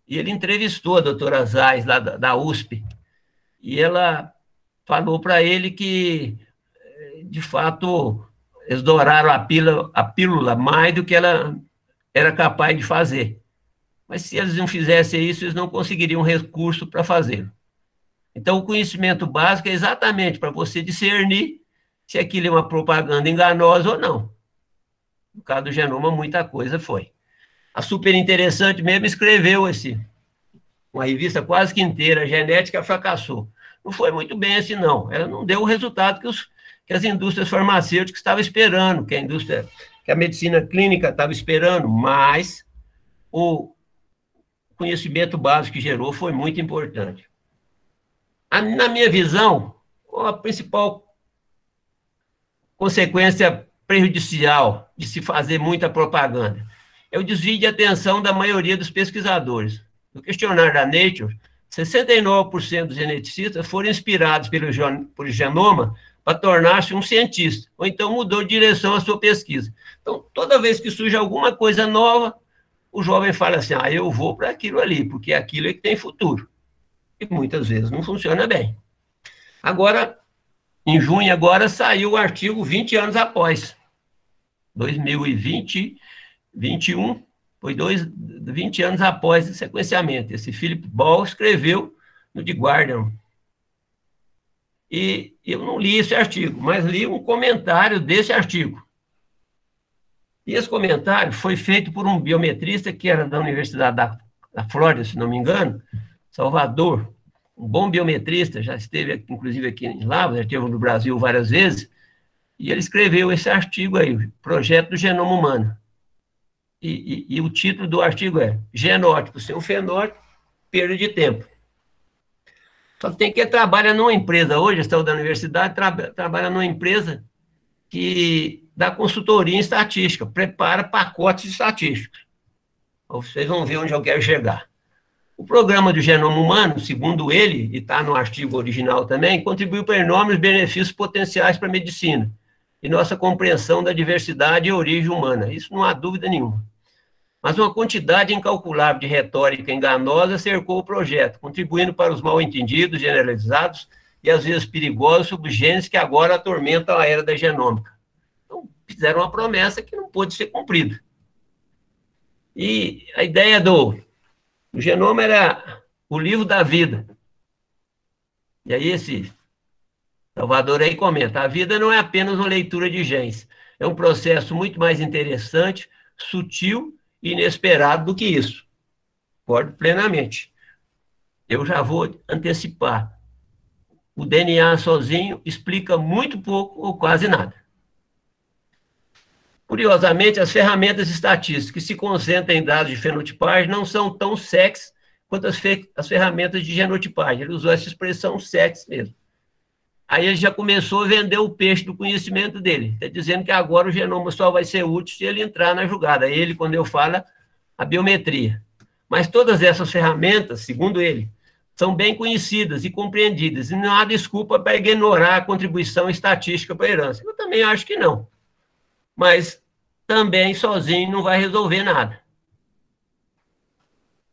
E ele entrevistou a doutora Zais, lá da USP, e ela falou para ele que, de fato, eles douraram a pílula mais do que ela era capaz de fazer. Mas se eles não fizessem isso, eles não conseguiriam recurso para fazê-lo. Então, o conhecimento básico é exatamente para você discernir se aquilo é uma propaganda enganosa ou não. No caso do genoma, muita coisa foi. A Super Interessante mesmo escreveu uma revista quase que inteira, a genética fracassou. Não foi muito bem assim, não. Ela não deu o resultado que as indústrias farmacêuticas estavam esperando, que a medicina clínica estava esperando, mas o conhecimento básico que gerou foi muito importante. Na minha visão, a principal consequência prejudicial de se fazer muita propaganda é o desvio de atenção da maioria dos pesquisadores. No questionário da Nature, 69% dos geneticistas foram inspirados pelo genoma para tornar-se um cientista, ou então mudou de direção a sua pesquisa. Então, toda vez que surge alguma coisa nova, o jovem fala assim, eu vou para aquilo ali, porque aquilo é que tem futuro. E muitas vezes não funciona bem. Agora, em junho agora, saiu o artigo 20 anos após. 2020, 21, foi 20 anos após o sequenciamento. Esse Philip Ball escreveu no The Guardian. E eu não li esse artigo, mas li um comentário desse artigo. E esse comentário foi feito por um biometrista que era da Universidade da Flórida, se não me engano, Salvador, um bom biometrista, já esteve, inclusive, aqui em Lavras, já esteve no Brasil várias vezes, e ele escreveu esse artigo aí, Projeto do Genoma Humano. E o título do artigo é Genótipo sem o fenótipo, perda de tempo. Só que tem que trabalha numa empresa, hoje, estou da universidade, trabalha numa empresa que dá consultoria em estatística, prepara pacotes estatísticos. Vocês vão ver onde eu quero chegar. O programa do genoma humano, segundo ele, e está no artigo original também, contribuiu para enormes benefícios potenciais para a medicina e nossa compreensão da diversidade e origem humana. Isso não há dúvida nenhuma. Mas uma quantidade incalculável de retórica enganosa cercou o projeto, contribuindo para os mal-entendidos, generalizados e às vezes perigosos sobre genes que agora atormentam a era da genômica. Então, fizeram uma promessa que não pôde ser cumprida. E a ideia do genoma era o livro da vida. E aí esse Salvador aí comenta, a vida não é apenas uma leitura de genes, é um processo muito mais interessante, sutil e inesperado do que isso. Concordo plenamente. Eu já vou antecipar. O DNA sozinho explica muito pouco ou quase nada. Curiosamente, as ferramentas estatísticas que se concentram em dados de fenotipagem não são tão sexy quanto as ferramentas de genotipagem. Ele usou essa expressão sexy mesmo. Aí ele já começou a vender o peixe do conhecimento dele. Está dizendo que agora o genoma só vai ser útil se ele entrar na jogada. Ele, quando eu falo, a biometria. Mas todas essas ferramentas, segundo ele, são bem conhecidas e compreendidas, e não há desculpa para ignorar a contribuição estatística para a herança. Eu também acho que não. Mas também sozinho não vai resolver nada.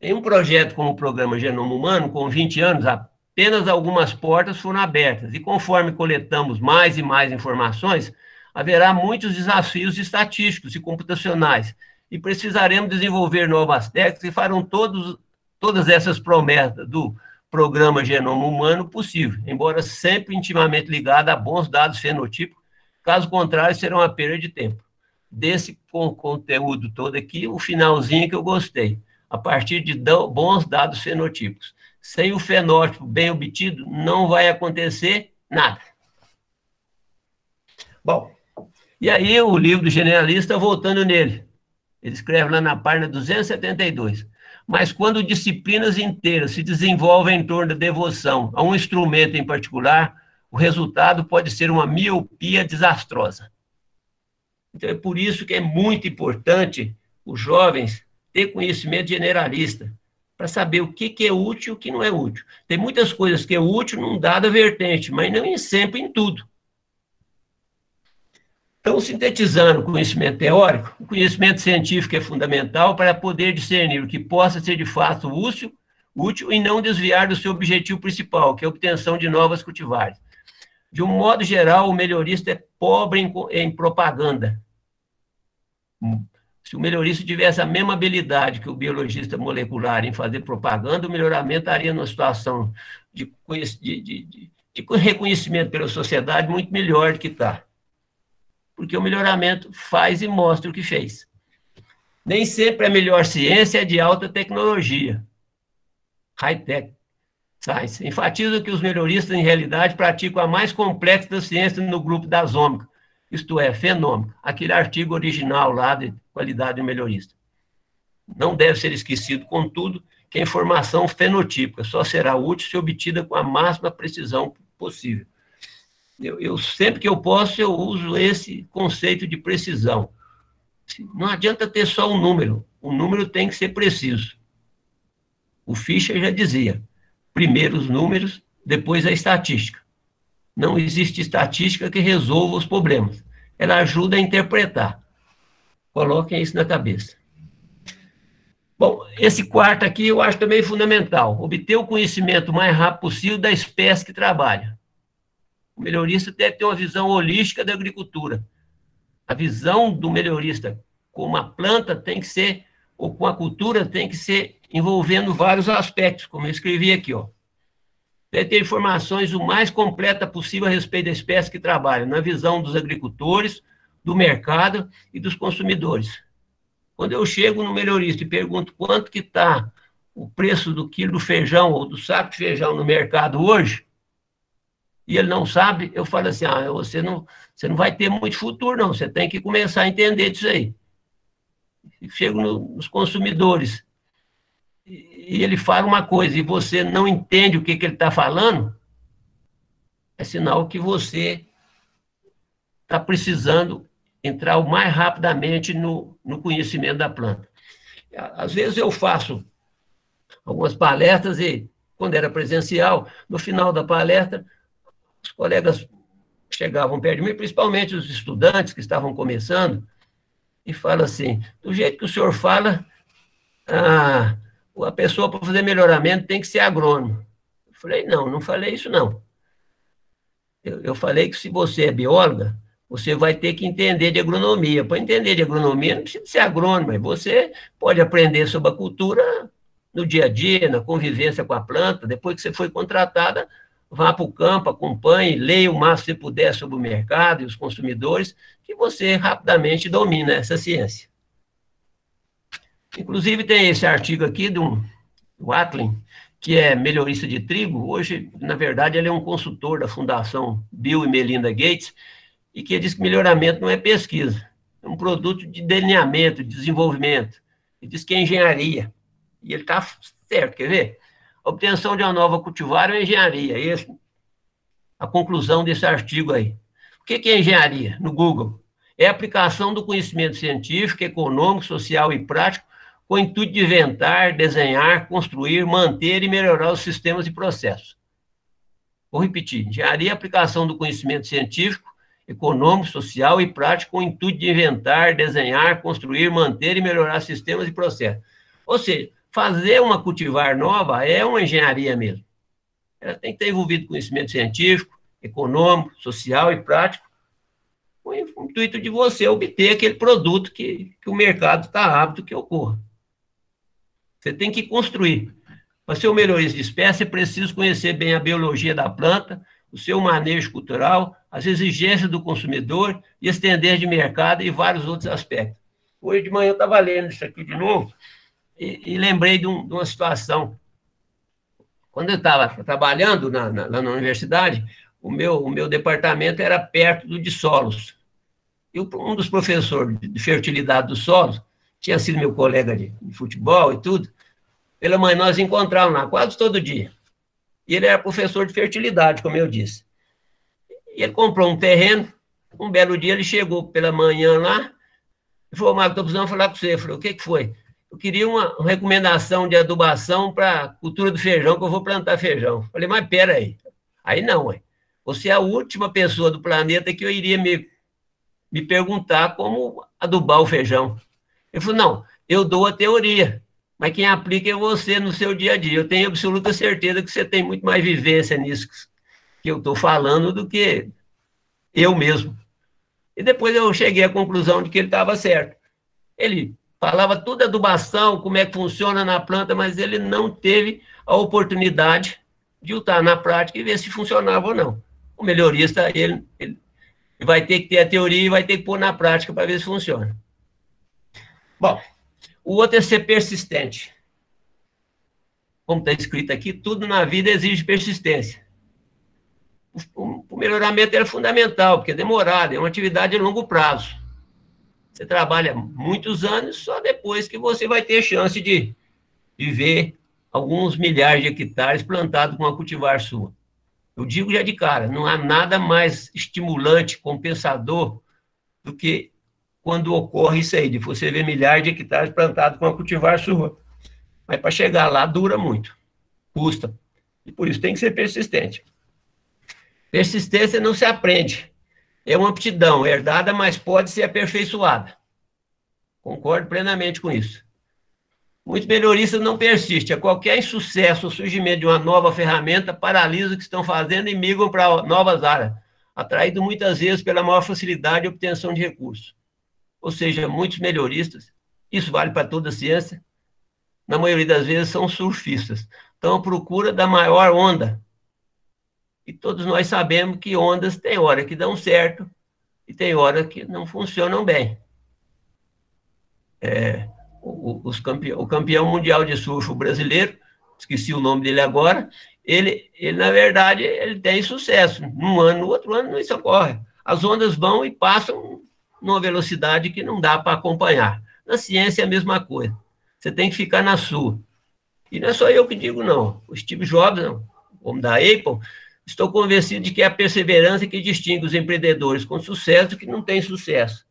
Em um projeto como o Programa Genoma Humano, com 20 anos, apenas algumas portas foram abertas, e conforme coletamos mais e mais informações, haverá muitos desafios estatísticos e computacionais, e precisaremos desenvolver novas técnicas que farão todas essas promessas do Programa Genoma Humano possível, embora sempre intimamente ligada a bons dados fenotípicos, caso contrário, será uma perda de tempo. Desse conteúdo todo aqui, o finalzinho que eu gostei, a partir de bons dados fenotípicos. Sem o fenótipo bem obtido, não vai acontecer nada. Bom, e aí o livro do generalista, voltando nele, ele escreve lá na página 272, mas quando disciplinas inteiras se desenvolvem em torno da devoção a um instrumento em particular, o resultado pode ser uma miopia desastrosa. Então, é por isso que é muito importante os jovens ter conhecimento generalista, para saber o que é útil e o que não é útil. Tem muitas coisas que é útil num dada vertente, mas não sempre em tudo. Então, sintetizando o conhecimento teórico, o conhecimento científico é fundamental para poder discernir o que possa ser de fato útil e não desviar do seu objetivo principal, que é a obtenção de novas cultivares. De um modo geral, o melhorista é pobre em propaganda. Se o melhorista tivesse a mesma habilidade que o biologista molecular em fazer propaganda, o melhoramento estaria numa situação de reconhecimento pela sociedade muito melhor do que está. Porque o melhoramento faz e mostra o que fez. Nem sempre a melhor ciência é de alta tecnologia. High-tech science. Enfatiza que os melhoristas, em realidade, praticam a mais complexa das ciências no grupo das ômicas, isto é, fenômica, aquele artigo original lá de qualidade do melhorista. Não deve ser esquecido, contudo, que a informação fenotípica só será útil se obtida com a máxima precisão possível. Eu sempre que eu posso, eu uso esse conceito de precisão. Não adianta ter só um número, o número tem que ser preciso. O Fischer já dizia, primeiro os números, depois a estatística. Não existe estatística que resolva os problemas, ela ajuda a interpretar. Coloquem isso na cabeça. Bom, esse quarto aqui eu acho também fundamental, obter o conhecimento o mais rápido possível da espécie que trabalha. O melhorista deve ter uma visão holística da agricultura. A visão do melhorista com a planta tem que ser, ou com a cultura, tem que ser envolvendo vários aspectos, como eu escrevi aqui, ó. Deve ter informações o mais completa possível a respeito da espécie que trabalha, na visão dos agricultores, do mercado e dos consumidores. Quando eu chego no melhorista e pergunto quanto que está o preço do quilo do feijão ou do saco de feijão no mercado hoje, e ele não sabe, eu falo assim, você não vai ter muito futuro, não, você tem que começar a entender disso aí. E chego nos consumidores, e ele fala uma coisa, e você não entende o que ele está falando, é sinal que você está precisando entrar o mais rapidamente no conhecimento da planta. Às vezes eu faço algumas palestras, e quando era presencial, no final da palestra, os colegas chegavam perto de mim, principalmente os estudantes que estavam começando, e falam assim, do jeito que o senhor fala, a pessoa para fazer melhoramento tem que ser agrônomo. Eu falei, não falei isso não. Eu falei que se você é bióloga, você vai ter que entender de agronomia. Para entender de agronomia, não precisa ser agrônomo, mas você pode aprender sobre a cultura no dia a dia, na convivência com a planta. Depois que você foi contratada, vá para o campo, acompanhe, leia o máximo que você puder sobre o mercado e os consumidores, que você rapidamente domina essa ciência. Inclusive, tem esse artigo aqui do Atlin, que é melhorista de trigo. Hoje, na verdade, ele é um consultor da Fundação Bill e Melinda Gates, e que diz que melhoramento não é pesquisa, é um produto de delineamento, de desenvolvimento. Ele diz que é engenharia. E ele está certo, quer ver? A obtenção de uma nova cultivar é engenharia. Essa é a conclusão desse artigo aí. O que é engenharia? No Google. É a aplicação do conhecimento científico, econômico, social e prático com o intuito de inventar, desenhar, construir, manter e melhorar os sistemas e processos. Vou repetir. Engenharia é a aplicação do conhecimento científico, econômico, social e prático com o intuito de inventar, desenhar, construir, manter e melhorar sistemas e processos. Ou seja, fazer uma cultivar nova é uma engenharia mesmo. Ela tem que ter envolvido conhecimento científico, econômico, social e prático, com o intuito de você obter aquele produto que o mercado está apto que ocorra. Você tem que construir. Para ser o melhorista de espécie, é preciso conhecer bem a biologia da planta, o seu manejo cultural, as exigências do consumidor e as tendências de mercado e vários outros aspectos. Hoje de manhã eu estava lendo isso aqui de novo e lembrei de uma situação. Quando eu estava trabalhando lá na universidade, o meu departamento era perto do de solos. E um dos professores de fertilidade dos solos, tinha sido meu colega de futebol e tudo, pela manhã nós encontrávamos lá quase todo dia. E ele era professor de fertilidade, como eu disse. E ele comprou um terreno, um belo dia ele chegou pela manhã lá, e falou, Marco, estou precisando falar com você. Eu falei, o que foi? eu queria uma recomendação de adubação para a cultura do feijão, que eu vou plantar feijão. Falei, mas pera aí. Aí não, ué. Você é a última pessoa do planeta que eu iria me perguntar como adubar o feijão. Ele falou, não, eu dou a teoria, mas quem aplica é você no seu dia a dia. Eu tenho absoluta certeza que você tem muito mais vivência nisso que eu estou falando do que eu mesmo. E depois eu cheguei à conclusão de que ele estava certo. Ele falava tudo adubação, como é que funciona na planta, mas ele não teve a oportunidade de botar na prática e ver se funcionava ou não. O melhorista, ele vai ter que ter a teoria e vai ter que pôr na prática para ver se funciona. Bom, o outro é ser persistente. Como está escrito aqui, tudo na vida exige persistência. O melhoramento é fundamental, porque é demorado, é uma atividade de longo prazo. Você trabalha muitos anos, só depois que você vai ter chance de ver alguns milhares de hectares plantados com a cultivar sua. Eu digo já de cara, não há nada mais estimulante, compensador, do que quando ocorre isso aí, de você ver milhares de hectares plantados com a cultivar sua. Mas para chegar lá dura muito, custa. E por isso tem que ser persistente. Persistência não se aprende. É uma aptidão herdada, mas pode ser aperfeiçoada. Concordo plenamente com isso. Muitos melhoristas não persistem. A qualquer insucesso ou surgimento de uma nova ferramenta, paralisam o que estão fazendo e migram para novas áreas, atraídos muitas vezes pela maior facilidade de obtenção de recursos. Ou seja, muitos melhoristas, isso vale para toda a ciência, na maioria das vezes são surfistas. Estão à procura da maior onda. E todos nós sabemos que ondas tem hora que dão certo e tem hora que não funcionam bem. O campeão mundial de surf brasileiro, esqueci o nome dele agora, ele na verdade, ele tem sucesso. Num ano, no outro ano, isso ocorre. As ondas vão e passam numa velocidade que não dá para acompanhar. Na ciência é a mesma coisa. Você tem que ficar na sua. E não é só eu que digo, não. O Steve Jobs, não. Como da Apple, estou convencido de que é a perseverança que distingue os empreendedores com sucesso do que não tem sucesso.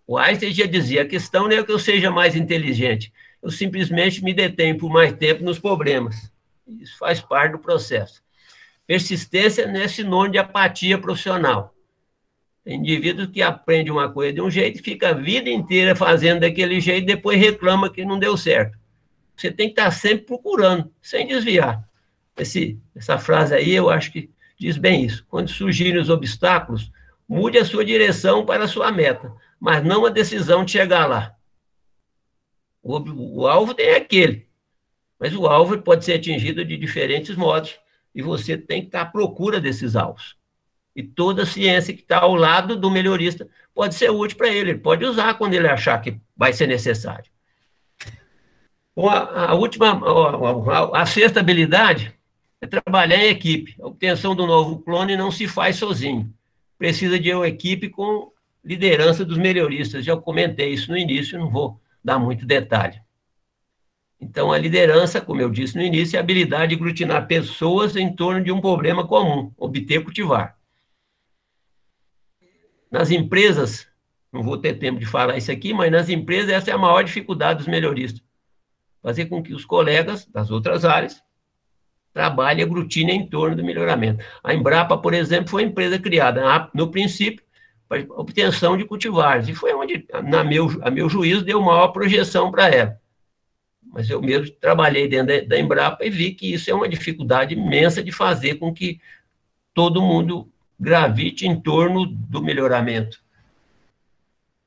O Einstein já dizia, a questão não é que eu seja mais inteligente, eu simplesmente me detenho por mais tempo nos problemas. Isso faz parte do processo. Persistência não é sinônimo de apatia profissional. Tem indivíduos que aprendem uma coisa de um jeito e fica a vida inteira fazendo daquele jeito e depois reclama que não deu certo. Você tem que estar sempre procurando, sem desviar. Essa frase aí, eu acho que diz bem isso. Quando surgirem os obstáculos, mude a sua direção para a sua meta, mas não a decisão de chegar lá. O alvo tem aquele, mas o alvo pode ser atingido de diferentes modos e você tem que estar à procura desses alvos. E toda a ciência que está ao lado do melhorista pode ser útil para ele pode usar quando ele achar que vai ser necessário. Bom, a sexta habilidade é trabalhar em equipe. A obtenção do novo clone não se faz sozinho. Precisa de uma equipe com liderança dos melhoristas. Já comentei isso no início, não vou dar muito detalhe. Então, a liderança, como eu disse no início, é a habilidade de aglutinar pessoas em torno de um problema comum, obter cultivar. Nas empresas, não vou ter tempo de falar isso aqui, mas nas empresas essa é a maior dificuldade dos melhoristas. Fazer com que os colegas das outras áreas trabalhem e aglutinem em torno do melhoramento. A Embrapa, por exemplo, foi uma empresa criada, no princípio, para obtenção de cultivares, e foi onde, a meu juízo, deu maior projeção para ela. Mas eu mesmo trabalhei dentro da Embrapa e vi que isso é uma dificuldade imensa de fazer com que todo mundo gravite em torno do melhoramento.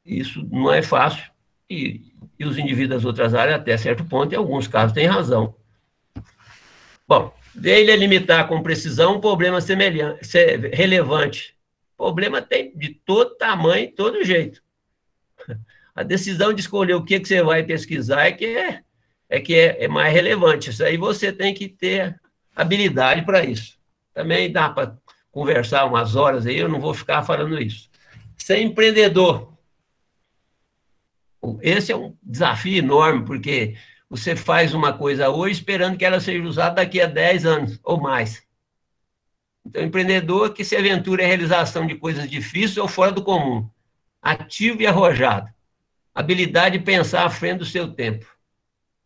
Isso não é fácil, e os indivíduos das outras áreas, até certo ponto, em alguns casos, têm razão. Bom, dele limitar com precisão um problema relevante. O problema tem de todo tamanho, de todo jeito. A decisão de escolher o que você vai pesquisar é que é mais relevante. Isso aí você tem que ter habilidade para isso. Também dá para conversar umas horas aí, eu não vou ficar falando isso. Ser empreendedor. Esse é um desafio enorme, porque você faz uma coisa hoje esperando que ela seja usada daqui a 10 anos ou mais. Então, empreendedor que se aventura em realização de coisas difíceis ou fora do comum, ativo e arrojado. habilidade de pensar à frente do seu tempo.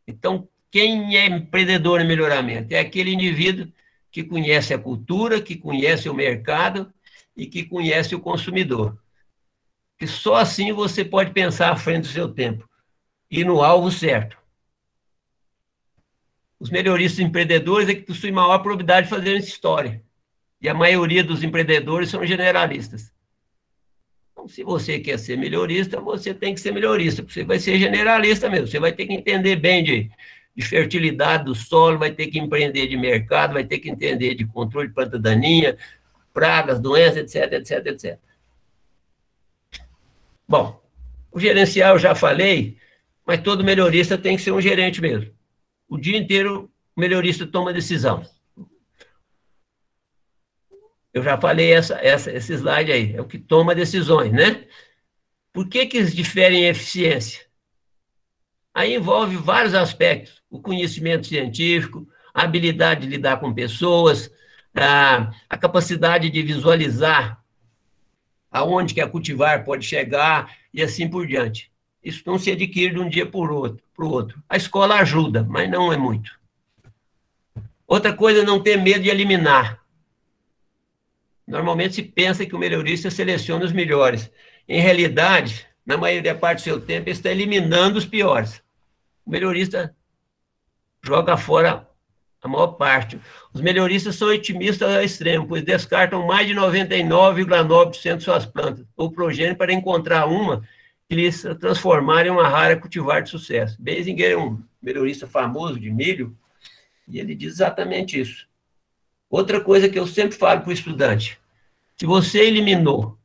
Então, quem é empreendedor em melhoramento? É aquele indivíduo que conhece a cultura, que conhece o mercado e que conhece o consumidor. Que só assim você pode pensar à frente do seu tempo e no alvo certo. Os melhoristas empreendedores é que possuem maior probabilidade de fazer história. E a maioria dos empreendedores são generalistas. Então, se você quer ser melhorista, você tem que ser melhorista, porque você vai ser generalista mesmo. Você vai ter que entender bem de fertilidade do solo, vai ter que empreender de mercado, vai ter que entender de controle de planta daninha, pragas, doenças, etc, etc, etc. Bom, o gerencial eu já falei, mas todo melhorista tem que ser um gerente mesmo. O dia inteiro o melhorista toma decisão. Eu já falei esse slide aí, é o que toma decisões, né? Por que eles diferem em eficiência? Aí envolve vários aspectos, o conhecimento científico, a habilidade de lidar com pessoas, a capacidade de visualizar aonde que a cultivar pode chegar e assim por diante. Isso não se adquire de um dia para o outro. A escola ajuda, mas não é muito. Outra coisa é não ter medo de eliminar. Normalmente se pensa que o melhorista seleciona os melhores. Em realidade, na maioria da parte do seu tempo, ele está eliminando os piores. O melhorista joga fora a maior parte. Os melhoristas são otimistas ao extremo, pois descartam mais de 99,9% de suas plantas ou progênie para encontrar uma que lhes transformar em uma rara cultivar de sucesso. Basinger é um melhorista famoso de milho e ele diz exatamente isso. Outra coisa que eu sempre falo para o estudante, se você eliminou,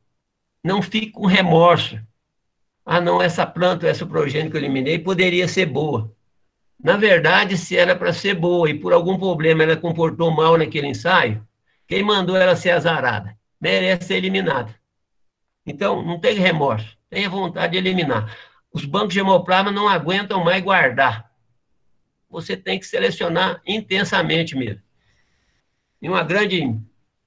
não fique com remorso. Ah, não, essa planta, essa progênie que eu eliminei poderia ser boa. Na verdade, se era para ser boa e por algum problema ela comportou mal naquele ensaio, quem mandou ela ser azarada? Merece ser eliminada. Então, não tem remorso, tenha vontade de eliminar. Os bancos de hemoplasma não aguentam mais guardar. Você tem que selecionar intensamente mesmo. Em uma grande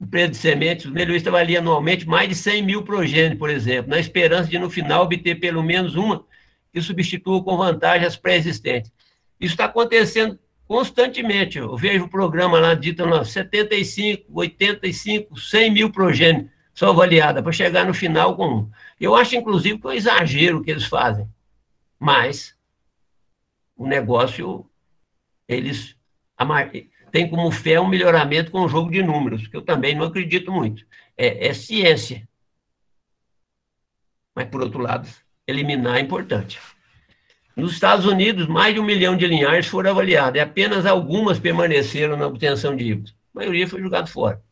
empresa de sementes, os melhoristas avaliam anualmente mais de 100 mil progênios, por exemplo, na esperança de, no final, obter pelo menos uma que substitua com vantagem as pré-existentes. Isso está acontecendo constantemente. Eu vejo o programa lá, dito lá, 75, 85, 100 mil progênios são avaliadas, para chegar no final com um. Eu acho, inclusive, que é um exagero o que eles fazem. Mas o negócio, eles têm como fé um melhoramento com o jogo de números, que eu também não acredito muito. É ciência. Mas, por outro lado, eliminar é importante. Nos Estados Unidos, mais de 1 milhão de linhares foram avaliadas, e apenas algumas permaneceram na obtenção de híbridos. A maioria foi jogada fora.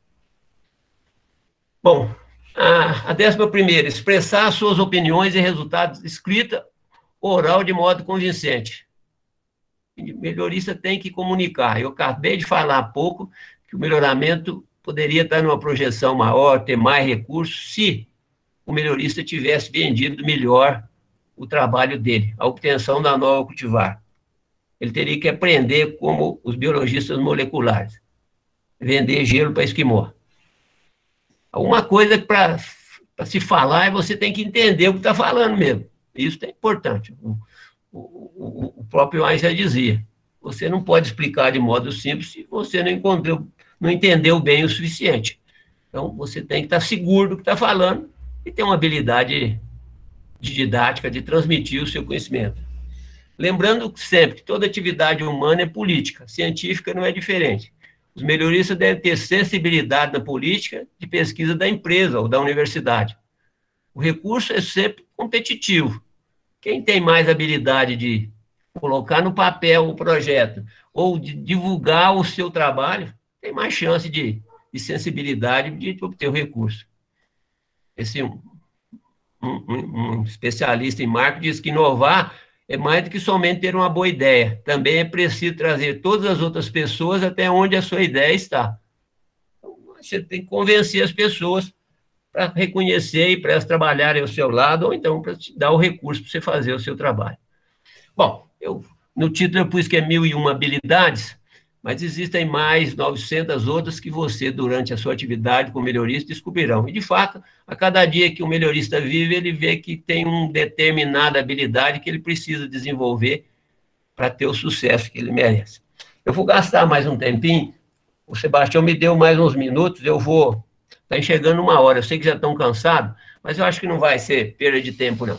Bom, a 11ª, expressar suas opiniões e resultados escrita, oral, de modo convincente. O melhorista tem que comunicar. Eu acabei de falar há pouco que o melhoramento poderia estar numa projeção maior, ter mais recursos, se o melhorista tivesse vendido melhor o trabalho dele, a obtenção da nova cultivar. Ele teria que aprender como os biologistas moleculares, vender gelo para esquimó. Uma coisa para se falar é você tem que entender o que está falando mesmo. Isso é importante. O próprio Einstein dizia, você não pode explicar de modo simples se você não entendeu bem o suficiente. Então, você tem que estar seguro do que está falando e ter uma habilidade de didática, de transmitir o seu conhecimento. Lembrando sempre que toda atividade humana é política, científica não é diferente. Os melhoristas devem ter sensibilidade na política de pesquisa da empresa ou da universidade. O recurso é sempre competitivo. Quem tem mais habilidade de colocar no papel o projeto ou de divulgar o seu trabalho, tem mais chance de sensibilidade de obter o recurso. Um especialista em marketing diz que inovar é mais do que somente ter uma boa ideia. Também é preciso trazer todas as outras pessoas até onde a sua ideia está. Então, você tem que convencer as pessoas para reconhecer e para elas trabalharem ao seu lado, ou então para te dar o recurso para você fazer o seu trabalho. Bom, no título eu pus que é 1001 habilidades, mas existem mais 900 outras que você, durante a sua atividade como melhorista, descobrirão. E, de fato, a cada dia que o melhorista vive, ele vê que tem uma determinada habilidade que ele precisa desenvolver para ter o sucesso que ele merece. Eu vou gastar mais um tempinho, o Sebastião me deu mais uns minutos, eu vou... Está enxergando 1 hora, eu sei que já estão cansados, mas eu acho que não vai ser perda de tempo, não.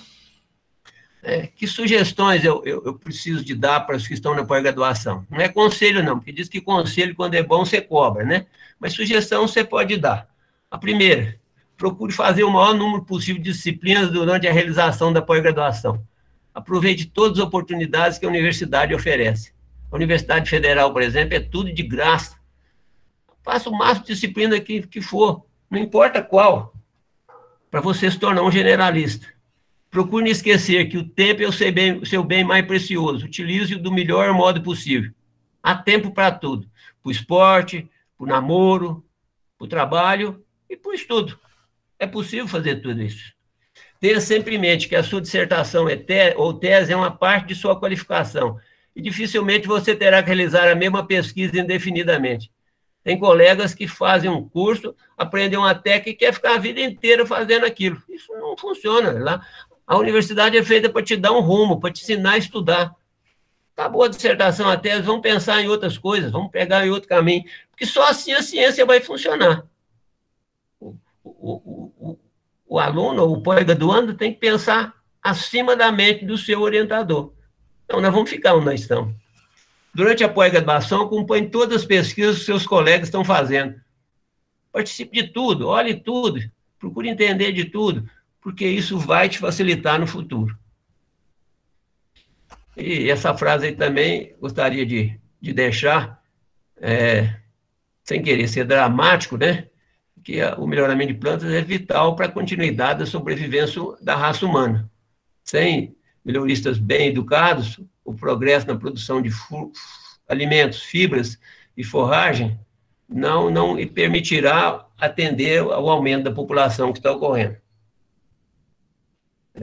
Que sugestões eu preciso de dar para os que estão na pós-graduação? Não é conselho, não, porque diz que conselho, quando é bom, você cobra, né? Mas sugestão você pode dar. A primeira, procure fazer o maior número possível de disciplinas durante a realização da pós-graduação. Aproveite todas as oportunidades que a universidade oferece. A Universidade Federal, por exemplo, é tudo de graça. Faça o máximo de disciplina que for, não importa qual, para você se tornar um generalista. Procure não esquecer que o tempo é o seu bem mais precioso. Utilize-o do melhor modo possível. Há tempo para tudo. Para o esporte, para o namoro, para o trabalho e para o estudo. É possível fazer tudo isso. Tenha sempre em mente que a sua dissertação ou tese é uma parte de sua qualificação. E dificilmente você terá que realizar a mesma pesquisa indefinidamente. Tem colegas que fazem um curso, aprendem uma técnica e quer ficar a vida inteira fazendo aquilo. Isso não funciona. Lá, a universidade é feita para te dar um rumo, para te ensinar a estudar. Acabou a dissertação, a tese, vamos pensar em outras coisas, vamos pegar em outro caminho, porque só assim a ciência vai funcionar. O aluno, ou o pós-graduando, tem que pensar acima da mente do seu orientador. Então, nós vamos ficar onde nós estamos. Durante a pós-graduação, acompanhe todas as pesquisas que seus colegas estão fazendo. Participe de tudo, olhe tudo, procure entender de tudo, porque isso vai te facilitar no futuro. E essa frase aí também gostaria de deixar, sem querer ser dramático, né? Que o melhoramento de plantas é vital para a continuidade da sobrevivência da raça humana. Sem melhoristas bem educados, o progresso na produção de alimentos, fibras e forragem não permitirá atender ao aumento da população que está ocorrendo.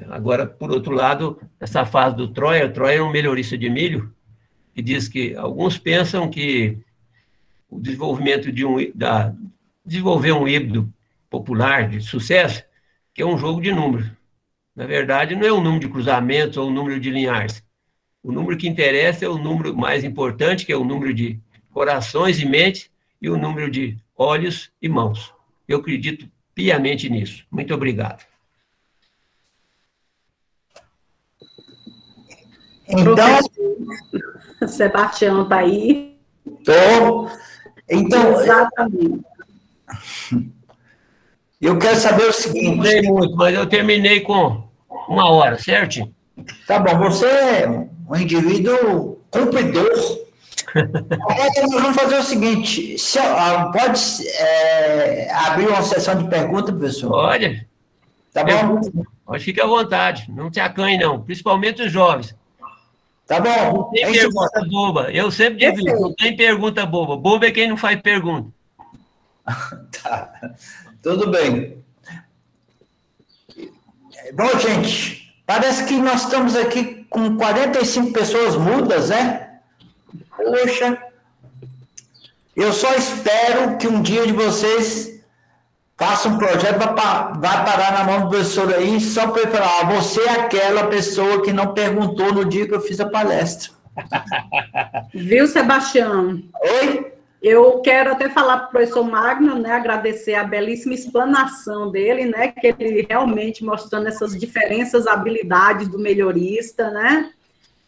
Agora, por outro lado, essa fase do Troia, o Troia é um melhorista de milho, que diz que alguns pensam que o desenvolvimento desenvolver um híbrido popular de sucesso, que é um jogo de números. Na verdade, não é um número de cruzamentos ou um número de linhares. O número que interessa é o número mais importante, que é o número de corações e mentes, e o número de olhos e mãos. Eu acredito piamente nisso. Muito obrigado. Então, Sebastião está aí. Estou. Então, exatamente. Eu quero saber o seguinte... Não sei muito, mas eu terminei com 1 hora, certo? Tá bom, você é um indivíduo cumpridor. Agora nós vamos fazer o seguinte, pode abrir uma sessão de perguntas, professor? Pode. Tá bom? Pode ficar à vontade, não se acanhe não, principalmente os jovens. Tá bom. Não tem pergunta boba, eu sempre digo isso, não tem pergunta boba. Boba é quem não faz pergunta. Tá, tudo bem. Bom, gente, parece que nós estamos aqui com 45 pessoas mudas, né? Poxa, eu só espero que um dia de vocês façam um projeto, vai parar na mão do professor aí, só para ele falar, você é aquela pessoa que não perguntou no dia que eu fiz a palestra. Viu, Sebastião? Oi? Eu quero até falar para o professor Magno, né, agradecer a belíssima explanação dele, né, que ele realmente mostrando essas diferenças, habilidades do melhorista, né,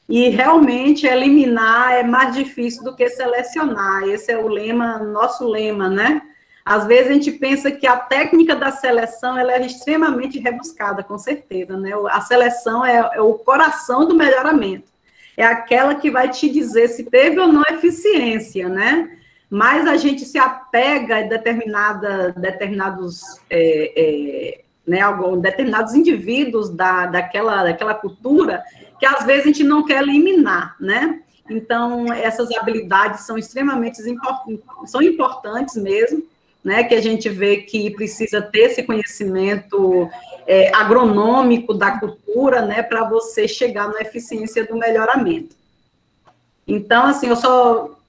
e realmente eliminar é mais difícil do que selecionar, esse é o lema, nosso lema, né. Às vezes a gente pensa que a técnica da seleção ela é extremamente rebuscada, com certeza, né, a seleção é o coração do melhoramento, é aquela que vai te dizer se teve ou não eficiência, né, mas a gente se apega a determinados indivíduos daquela cultura que às vezes a gente não quer eliminar, né? Então, essas habilidades são extremamente importantes mesmo, né? Que a gente vê que precisa ter esse conhecimento agronômico da cultura, né? Para você chegar na eficiência do melhoramento. Então, assim, eu só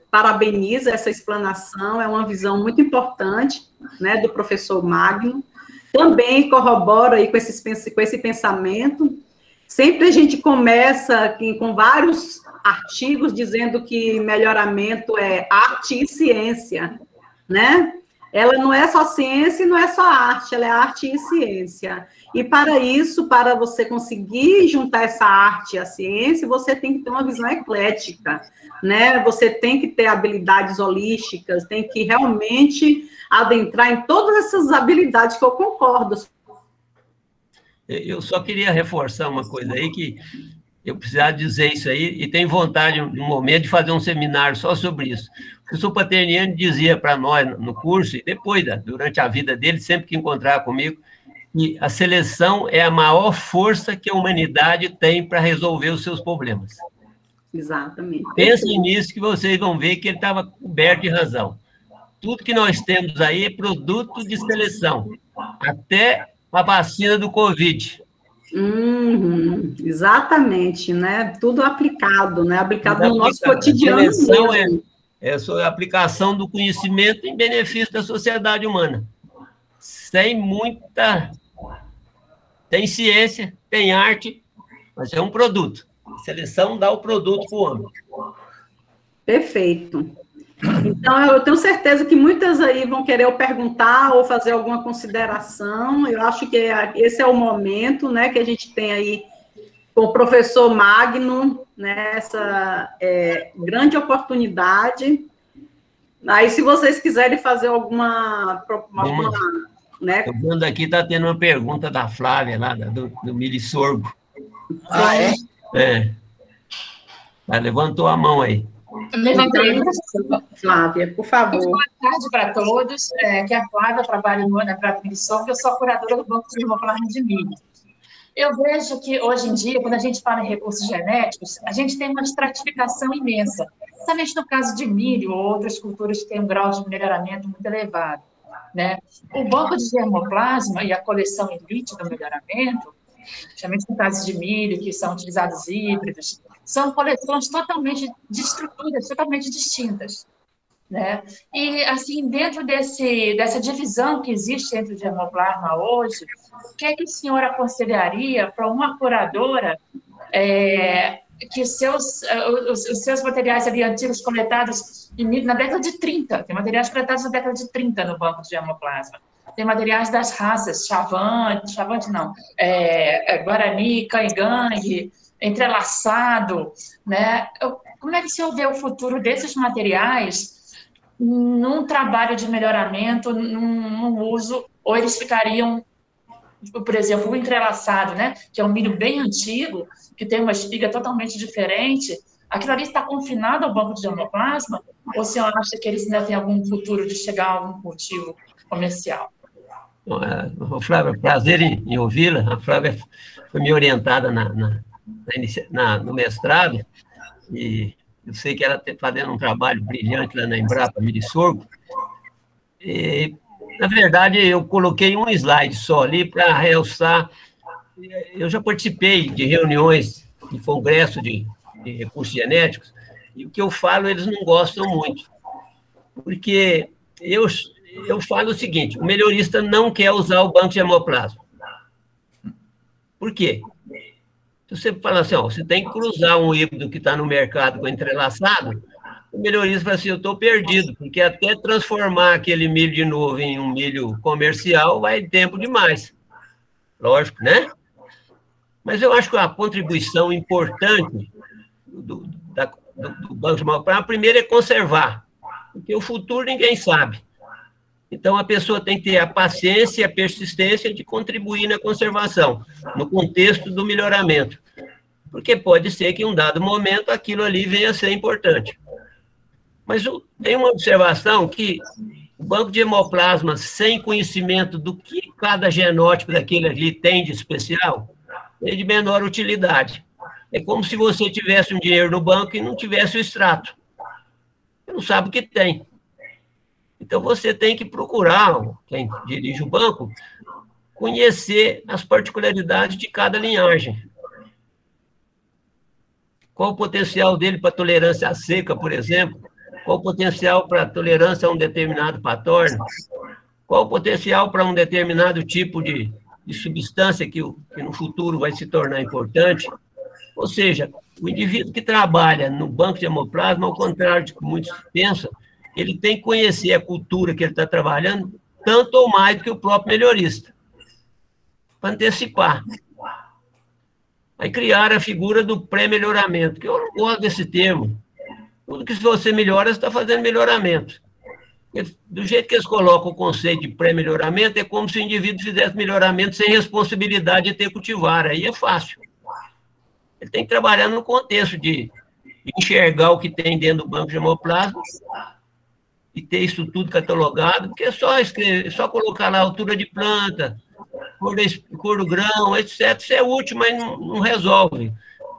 parabeniza essa explanação, é uma visão muito importante, né, do professor Magno. Também corrobora aí com esse pensamento. Sempre a gente começa aqui com vários artigos dizendo que melhoramento é arte e ciência, né? Ela não é só ciência e não é só arte, ela é arte e ciência. E para isso, para você conseguir juntar essa arte e a ciência, você tem que ter uma visão eclética, né? Você tem que ter habilidades holísticas, tem que realmente adentrar em todas essas habilidades que eu concordo. Eu só queria reforçar uma coisa aí, que eu precisava dizer isso aí, e tenho vontade, no momento, de fazer um seminário só sobre isso. O professor Paterniani dizia para nós, no curso, e depois, durante a vida dele, sempre que encontrava comigo, que a seleção é a maior força que a humanidade tem para resolver os seus problemas. Exatamente. Pensem nisso, que vocês vão ver que ele estava coberto de razão. Tudo que nós temos aí é produto de seleção, até a vacina do Covid. Exatamente, né? Tudo aplicado, né? Aplicado no nosso cotidiano. A seleção é a aplicação do conhecimento em benefício da sociedade humana. Tem ciência, tem arte, mas é um produto. A seleção dá o produto para o homem. Perfeito. Então, eu tenho certeza que muitas aí vão querer perguntar ou fazer alguma consideração. Eu acho que esse é o momento, né, que a gente tem aí com o professor Magno, né, essa grande oportunidade. Aí, se vocês quiserem fazer alguma né? Eu vendo aqui, está tendo uma pergunta da Flávia, lá, do Milho e Sorgo. Ah, é? É. Ela levantou a mão aí. Levantei. Flávia, por favor. Boa tarde para todos. Que a Flávia trabalha na Milho e Sorgo, eu sou a curadora do Banco de Hemoplasma de Milho. Eu vejo que, hoje em dia, quando a gente fala em recursos genéticos, a gente tem uma estratificação imensa, principalmente no caso de milho ou outras culturas que têm um grau de melhoramento muito elevado, né? O banco de germoplasma e a coleção elite do melhoramento, principalmente no caso de milho, que são utilizados híbridos, são coleções totalmente de estruturas totalmente distintas, né? E, assim, dentro dessa divisão que existe entre o germoplasma hoje, o que é que a senhora aconselharia para uma curadora que os seus materiais ali antigos coletados na década de 30, tem materiais coletados na década de 30 no banco de germoplasma, tem materiais das raças Chavante não, Guarani, Cangangue, entrelaçado, né? Como é que o senhor vê o futuro desses materiais num trabalho de melhoramento, num uso, ou eles ficariam, por exemplo, o entrelaçado, né, que é um milho bem antigo, que tem uma espiga totalmente diferente, aquilo ali está confinado ao banco de germoplasma, ou o senhor acha que eles ainda têm algum futuro de chegar a algum cultivo comercial? Flávia, prazer em ouvi-la. A Flávia foi minha orientada no mestrado, e eu sei que ela está fazendo um trabalho brilhante lá na Embrapa Milho e Sorgo. E, na verdade, eu coloquei um slide só ali para realçar. Eu já participei de reuniões de congresso de recursos genéticos, e o que eu falo eles não gostam muito, porque eu falo o seguinte: o melhorista não quer usar o banco de germoplasma. Por quê? Se você fala assim, você tem que cruzar um híbrido que está no mercado com entrelaçado, o melhorista fala assim, eu estou perdido, porque até transformar aquele milho de novo em um milho comercial vai tempo demais. Lógico, né? Mas eu acho que a contribuição importante do banco de germoplasma, primeiro é conservar, porque o futuro ninguém sabe. Então, a pessoa tem que ter a paciência e a persistência de contribuir na conservação, no contexto do melhoramento. Porque pode ser que, em um dado momento, aquilo ali venha a ser importante. Mas tem uma observação que o banco de hemoplasma, sem conhecimento do que cada genótipo daquele ali tem de especial, é de menor utilidade. É como se você tivesse um dinheiro no banco e não tivesse o extrato. Você não sabe o que tem. Então, você tem que procurar, quem dirige o banco, conhecer as particularidades de cada linhagem. Qual o potencial dele para tolerância à seca, por exemplo? Qual o potencial para tolerância a um determinado patógeno? Qual o potencial para um determinado tipo de substância que no futuro vai se tornar importante? Ou seja, o indivíduo que trabalha no banco de hemoplasma, ao contrário de que muitos pensam, ele tem que conhecer a cultura que ele está trabalhando, tanto ou mais do que o próprio melhorista, para antecipar. Aí criaram a figura do pré-melhoramento, que eu não gosto desse termo. Tudo que você melhora, você está fazendo melhoramento. Do jeito que eles colocam o conceito de pré-melhoramento, é como se o indivíduo fizesse melhoramento sem responsabilidade de ter cultivar. Aí é fácil. Ele tem que trabalhar no contexto de enxergar o que tem dentro do banco de hemoplasma e ter isso tudo catalogado, porque é só escrever, só colocar lá a altura de planta, cor do grão, etc. Isso é útil, mas não resolve.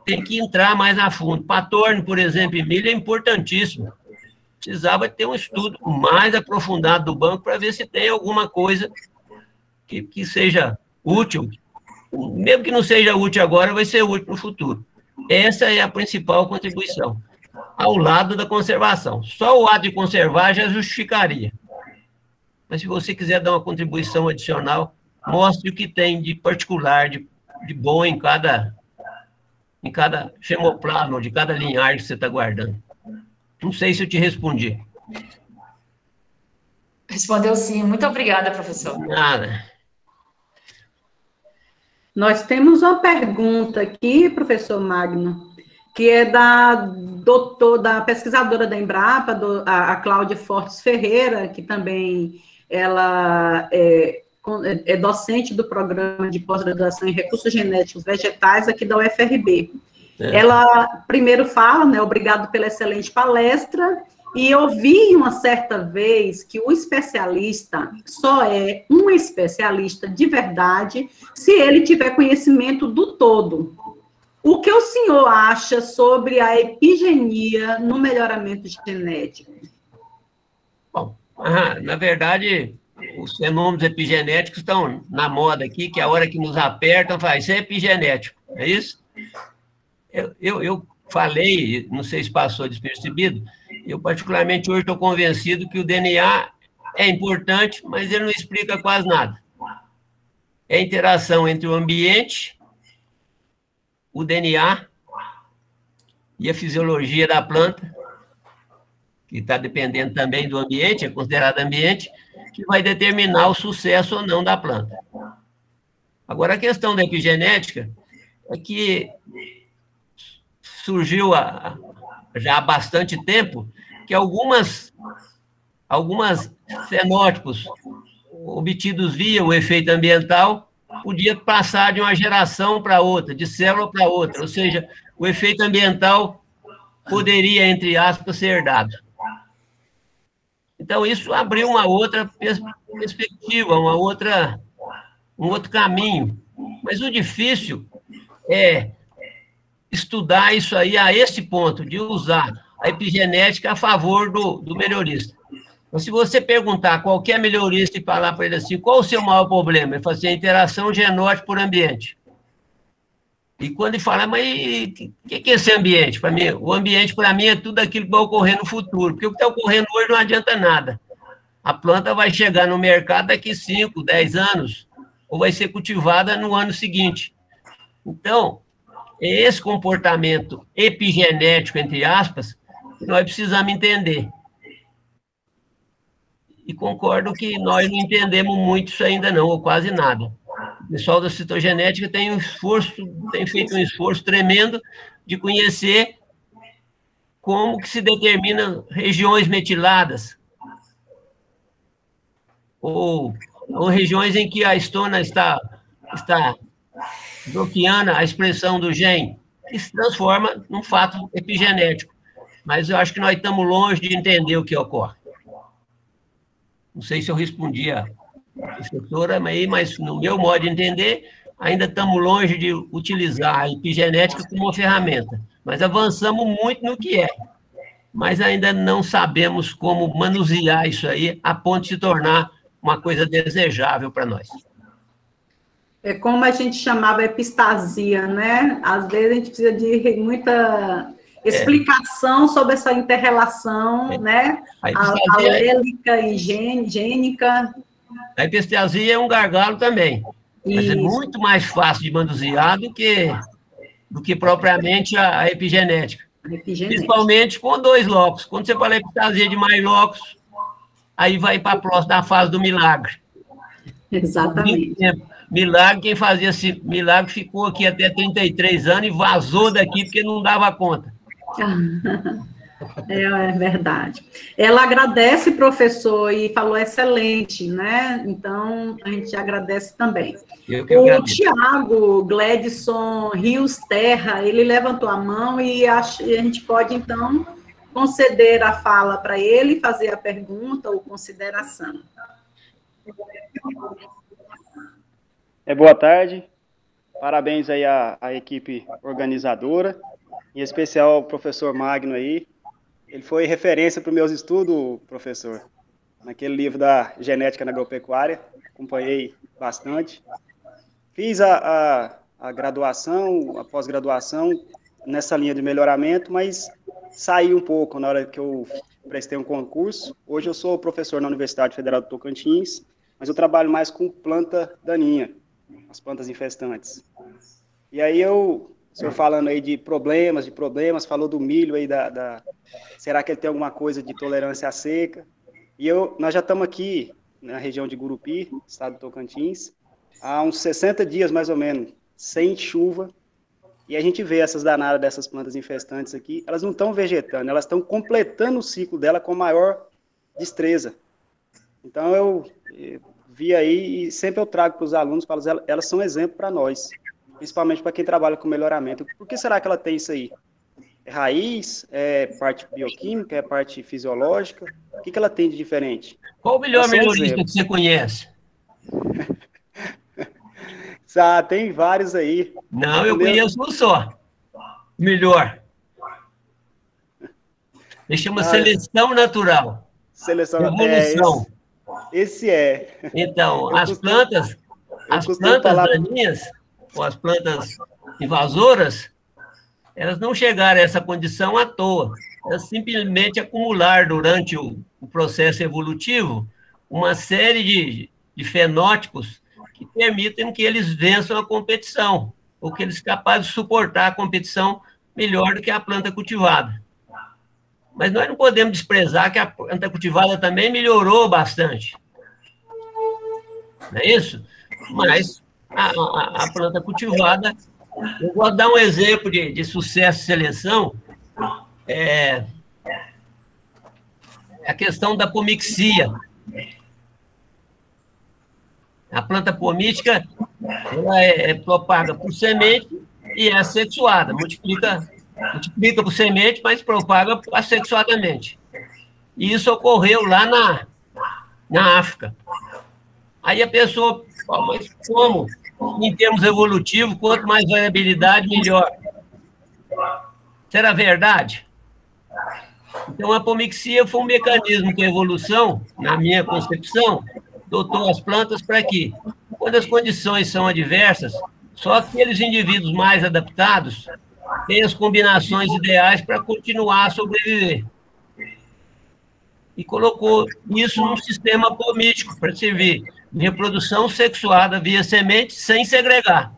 Tem que entrar mais a fundo. Patógeno, por exemplo, em milho é importantíssimo. Precisava ter um estudo mais aprofundado do banco para ver se tem alguma coisa que seja útil. Mesmo que não seja útil agora, vai ser útil no futuro. Essa é a principal contribuição, ao lado da conservação. Só o ato de conservar já justificaria. Mas se você quiser dar uma contribuição adicional, mostre o que tem de particular, de bom em cada hemoplasma, de cada linhagem que você está guardando. Não sei se eu te respondi. Respondeu sim. Muito obrigada, professor. Nada. Nós temos uma pergunta aqui, professor Magno, que é da pesquisadora da Embrapa, a Cláudia Fortes Ferreira, que também ela é docente do programa de pós-graduação em recursos genéticos vegetais aqui da UFRB. Ela primeiro fala, né, obrigado pela excelente palestra, e eu vi uma certa vez que o especialista só é um especialista de verdade se ele tiver conhecimento do todo. O que o senhor acha sobre a epigenia no melhoramento genético? Bom, na verdade, os fenômenos epigenéticos estão na moda aqui, que a hora que nos apertam, faz, isso é epigenético, é isso? Eu falei, não sei se passou despercebido, eu particularmente hoje estou convencido que o DNA é importante, mas ele não explica quase nada. É a interação entre o ambiente, o DNA e a fisiologia da planta, que está dependendo também do ambiente, é considerado ambiente, que vai determinar o sucesso ou não da planta. Agora, a questão da epigenética é que surgiu já há bastante tempo que alguns fenótipos obtidos via o efeito ambiental podia passar de uma geração para outra, de célula para outra, ou seja, o efeito ambiental poderia, entre aspas, ser herdado. Então, isso abriu uma outra perspectiva, um outro caminho. Mas o difícil é estudar isso aí a esse ponto, de usar a epigenética a favor do melhorista. Então, se você perguntar a qualquer melhorista e falar para ele assim, qual o seu maior problema? Ele fala assim, a interação genótipo por ambiente. E quando ele fala, mas o que é esse ambiente? Para mim, o ambiente, para mim, é tudo aquilo que vai ocorrer no futuro, porque o que está ocorrendo hoje não adianta nada. A planta vai chegar no mercado daqui 5, 10 anos, ou vai ser cultivada no ano seguinte. Então, é esse comportamento epigenético, entre aspas, que nós precisamos entender. E concordo que nós não entendemos muito isso ainda não, ou quase nada. O pessoal da citogenética tem feito um esforço tremendo de conhecer como que se determinam regiões metiladas, ou regiões em que a histona está bloqueando a expressão do gene, que se transforma num fato epigenético. Mas eu acho que nós estamos longe de entender o que ocorre. Não sei se eu respondi a professora, mas no meu modo de entender, ainda estamos longe de utilizar a epigenética como uma ferramenta. Mas avançamos muito no que é. Mas ainda não sabemos como manusear isso aí a ponto de se tornar uma coisa desejável para nós. É como a gente chamava epistasia, né? Às vezes a gente precisa de muita explicação sobre essa inter-relação, né? Alélica e gênica. A epistasia é um gargalo também, mas é muito mais fácil de manusear do que propriamente a epigenética. Principalmente com 2 locos. Quando você fala epistasia de mais locos, aí vai para a próxima fase do milagre. Exatamente. Milagre, quem fazia esse milagre ficou aqui até 33 anos e vazou daqui porque não dava conta. É verdade. Ela agradece, professor, e falou excelente, né? Então, a gente agradece também. O Tiago Gledson Rios Terra, ele levantou a mão e a gente pode, então, conceder a fala para ele, fazer a pergunta ou consideração. Boa tarde. Parabéns aí à equipe organizadora, em especial ao professor Magno aí. Ele foi referência para os meus estudos, professor, naquele livro da genética na agropecuária, acompanhei bastante. Fiz a graduação, a pós-graduação nessa linha de melhoramento, mas saí um pouco na hora que eu prestei um concurso. Hoje eu sou professor na Universidade Federal do Tocantins, mas eu trabalho mais com planta daninha, as plantas infestantes. E aí o senhor falando aí de problemas, falou do milho aí, será que ele tem alguma coisa de tolerância à seca? E nós já estamos aqui na região de Gurupi, estado do Tocantins, há uns 60 dias mais ou menos, sem chuva, e a gente vê essas danadas dessas plantas infestantes aqui, elas não estão vegetando, elas estão completando o ciclo dela com maior destreza. Então eu vi aí, e sempre eu trago para os alunos, falo, elas são exemplo para nós, principalmente para quem trabalha com melhoramento. Por que será que ela tem isso aí? É raiz? É parte bioquímica? É parte fisiológica? O que ela tem de diferente? Qual o melhor melhorista que você conhece? Tem vários aí. Não, eu conheço um só. Melhor. Ele chama seleção natural. Seleção natural. Esse é. Então, as plantas daninhas, ou as plantas invasoras, elas não chegaram a essa condição à toa. Elas simplesmente acumularam durante o processo evolutivo uma série de fenótipos que permitem que eles vençam a competição, ou que eles são capazes de suportar a competição melhor do que a planta cultivada. Mas nós não podemos desprezar que a planta cultivada também melhorou bastante. Não é isso? Mas a planta cultivada, eu vou dar um exemplo de sucesso e seleção, é a questão da pomixia. A planta pomística, ela propaga por semente e é assexuada, multiplica por semente, mas propaga assexuadamente. E isso ocorreu lá na África. Aí a pessoa, mas como? Em termos evolutivos, quanto mais variabilidade, melhor. Será verdade? Então, a pomixia foi um mecanismo que a evolução, na minha concepção, dotou as plantas para que, quando as condições são adversas, só aqueles indivíduos mais adaptados têm as combinações ideais para continuar a sobreviver. E colocou isso num sistema pomístico para servir de reprodução sexuada via semente sem segregar.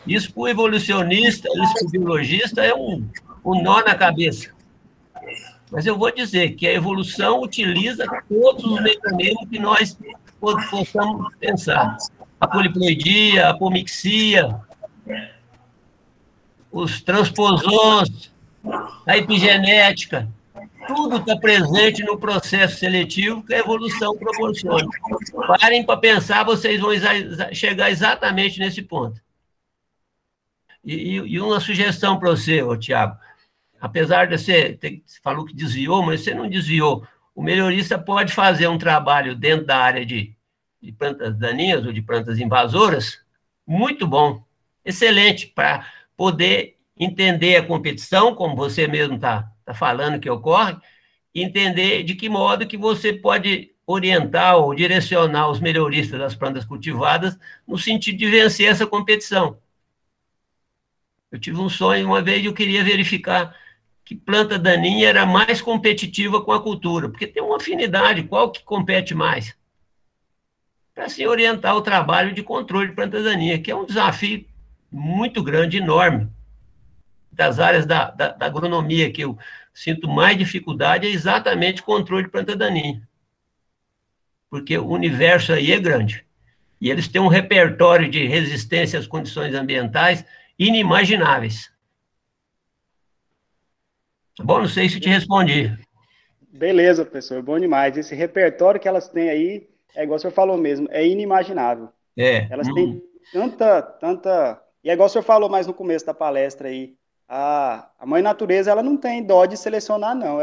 Isso para o evolucionista, isso para o biologista é um nó na cabeça. Mas eu vou dizer que a evolução utiliza todos os mecanismos que nós possamos pensar. A poliploidia, a pomixia, os transposons, a epigenética, tudo está presente no processo seletivo que a evolução proporciona. Parem para pensar, vocês vão chegar exatamente nesse ponto. E uma sugestão para você, Tiago. Apesar de você falou que desviou, mas você não desviou. O melhorista pode fazer um trabalho dentro da área de plantas daninhas ou de plantas invasoras muito bom, excelente, para poder entender a competição, como você mesmo está falando que ocorre, e entender de que modo que você pode orientar ou direcionar os melhoristas das plantas cultivadas no sentido de vencer essa competição. Eu tive um sonho uma vez, eu queria verificar que planta daninha era mais competitiva com a cultura, porque tem uma afinidade, qual que compete mais? Para assim orientar o trabalho de controle de planta daninha, que é um desafio muito grande, enorme. Das áreas da agronomia que eu sinto mais dificuldade é exatamente o controle de planta daninha. Porque o universo aí é grande. E eles têm um repertório de resistência às condições ambientais inimagináveis. Tá bom? Não sei se te respondi. Beleza, professor, bom demais. Esse repertório que elas têm aí, é igual o senhor falou mesmo, é inimaginável. Elas têm tanta... E é igual o senhor falou mais no começo da palestra aí, a mãe natureza, ela não tem dó de selecionar, não.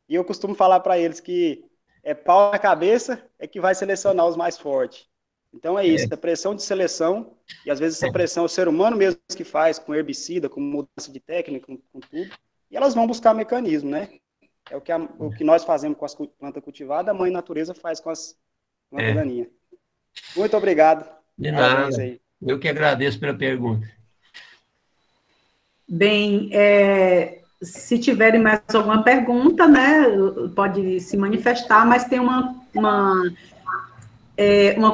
E eu costumo falar para eles que é pau na cabeça é que vai selecionar os mais fortes. Então é isso, a pressão de seleção, e às vezes essa pressão é o ser humano mesmo que faz, com herbicida, com mudança de técnica, com tudo, e elas vão buscar mecanismo, né? É o que nós fazemos com as plantas cultivadas, a mãe natureza faz com as plantas daninhas. Muito obrigado. De nada. Eu que agradeço pela pergunta. Bem, se tiverem mais alguma pergunta, né, pode se manifestar, mas tem uma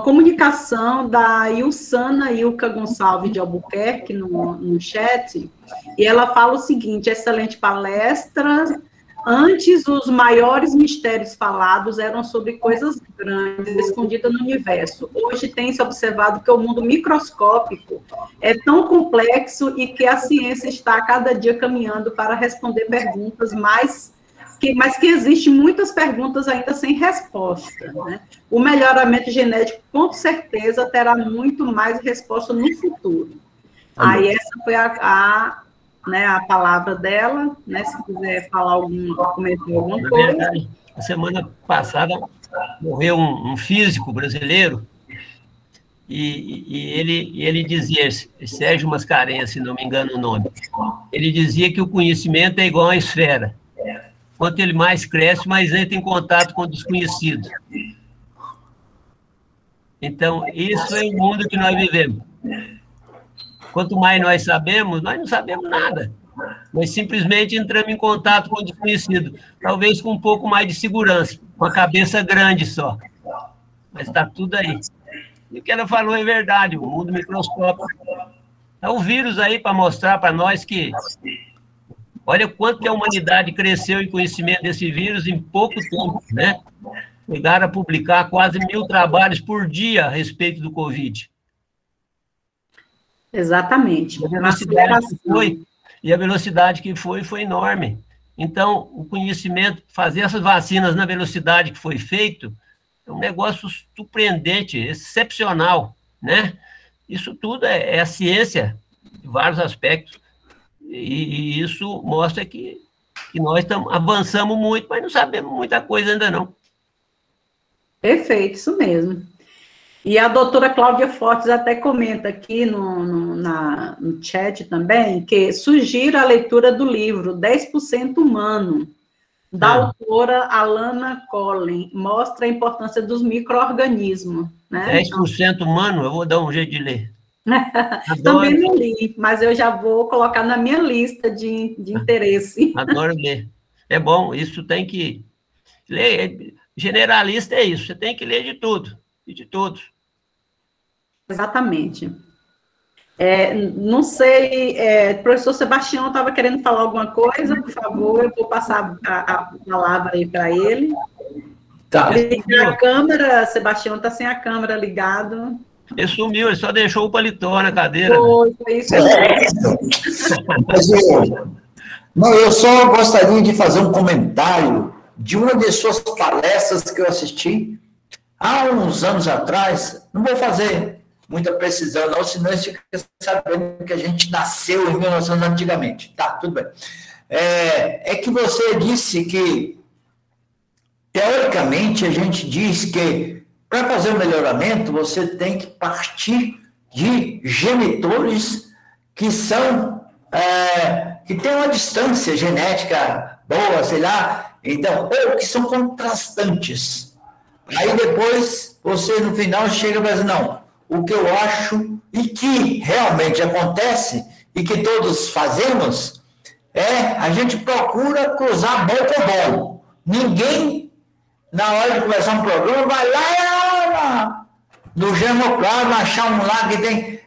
comunicação da Ilsana Ilka Gonçalves de Albuquerque no chat, e ela fala o seguinte: excelente palestra. Antes, os maiores mistérios falados eram sobre coisas grandes, escondidas no universo. Hoje tem-se observado que o mundo microscópico é tão complexo e que a ciência está a cada dia caminhando para responder perguntas, mas que existem muitas perguntas ainda sem resposta, né? O melhoramento genético, com certeza, terá muito mais resposta no futuro. Aí essa foi a palavra dela, né, se quiser falar comentar alguma coisa. Verdade, a semana passada morreu um físico brasileiro e ele dizia, Sérgio Mascarenhas, se não me engano o nome, ele dizia que o conhecimento é igual à esfera. Quanto ele mais cresce, mais entra em contato com o desconhecido. Então, isso é o mundo que nós vivemos. Quanto mais nós não sabemos nada. Nós simplesmente entramos em contato com o desconhecido, talvez com um pouco mais de segurança, com a cabeça grande só. Mas está tudo aí. E o que ela falou é verdade, o mundo microscópico. Está o vírus aí para mostrar para nós que... Olha quanto que a humanidade cresceu em conhecimento desse vírus em pouco tempo, né? Chegaram a publicar quase 1000 trabalhos por dia a respeito do Covid. Exatamente. A velocidade que foi enorme. Então, o conhecimento, fazer essas vacinas na velocidade que foi feito, é um negócio surpreendente, excepcional, né? Isso tudo é a ciência, em vários aspectos, e isso mostra que nós avançamos muito, mas não sabemos muita coisa ainda não. Perfeito, isso mesmo. E a doutora Cláudia Fortes até comenta aqui no chat também, que sugiro a leitura do livro 10% Humano, da autora Alana Collen, mostra a importância dos micro-organismos. Né? 10% Humano, eu vou dar um jeito de ler. Também não li, mas eu já vou colocar na minha lista de interesse. Adoro ler. É bom, isso tem que ler. Generalista é isso, você tem que ler de tudo, e de todos. Exatamente. Não sei, o professor Sebastião estava querendo falar alguma coisa, por favor, eu vou passar a palavra aí para ele. Tá. Ligar a câmera, Sebastião está sem a câmera ligado. Ele sumiu, ele só deixou o paletó na cadeira. Foi isso mesmo. Eu só gostaria de fazer um comentário de uma de suas palestras que eu assisti há uns anos atrás. Não vou fazer muita precisão, não, senão você fica sabendo que a gente nasceu em 1900 antigamente. Tá, tudo bem. É que você disse que, teoricamente, a gente diz que para fazer o melhoramento, você tem que partir de genitores que são, que têm uma distância genética boa, sei lá, então, ou que são contrastantes. Aí depois, você no final chega e fala assim, não, o que eu acho e que realmente acontece e que todos fazemos a gente procura cruzar bom com bom. Ninguém, na hora de começar um programa, vai lá no Germoplasma achar um lá que tem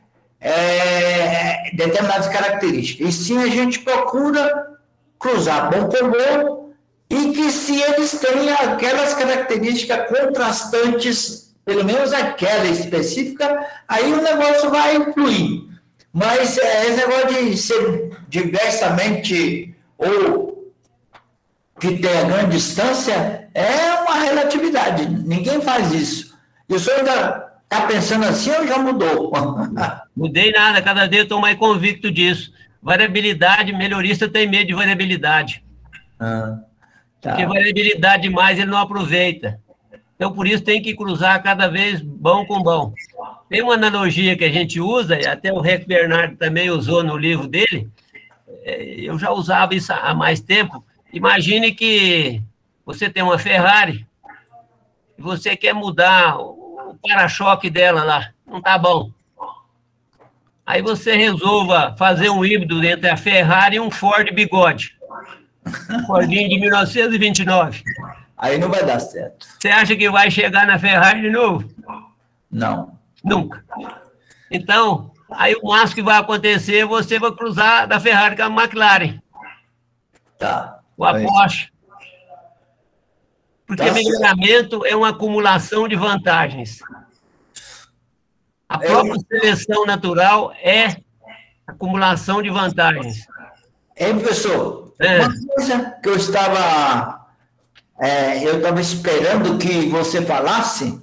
determinadas características. E sim, a gente procura cruzar bom com bom e que se eles têm aquelas características contrastantes, pelo menos aquela específica, aí o negócio vai fluir. Mas esse negócio de ser diversamente ou que tenha grande distância é uma relatividade. Ninguém faz isso. E o senhor ainda está pensando assim ou já mudou? Mudei nada, cada dia eu estou mais convicto disso. Variabilidade, melhorista tem medo de variabilidade. Tá. Porque variabilidade demais ele não aproveita. Então, por isso, tem que cruzar cada vez bom com bom. Tem uma analogia que a gente usa, e até o Rex Bernardo também usou no livro dele, eu já usava isso há mais tempo. Imagine que você tem uma Ferrari e você quer mudar o para-choque dela lá, não está bom. Aí você resolva fazer um híbrido entre a Ferrari e um Ford Bigode. Um Fordinho de 1929. Aí não vai dar certo. Você acha que vai chegar na Ferrari de novo? Não. Nunca. Então, aí o máximo que vai acontecer, você vai cruzar da Ferrari com a McLaren. Tá. Ou a Porsche. Porque melhoramento é uma acumulação de vantagens. A própria seleção natural é acumulação de vantagens. Professor, uma coisa que eu estava esperando que você falasse,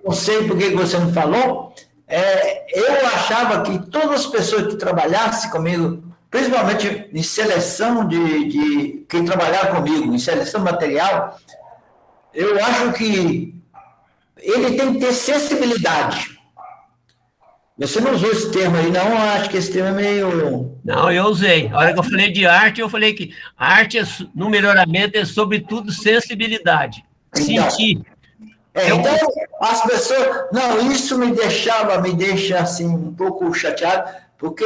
não sei por que você não falou, eu achava que todas as pessoas que trabalhassem comigo, principalmente em seleção que trabalharam comigo, em seleção material, eu acho que ele tem que ter sensibilidade. Você não usou esse termo aí, não? Eu acho que esse termo é meio... Não, eu usei. A hora que eu falei de arte, eu falei que arte no melhoramento é, sobretudo, sensibilidade. Então, sentir. Então, as pessoas... Não, isso me deixa, assim, um pouco chateado, porque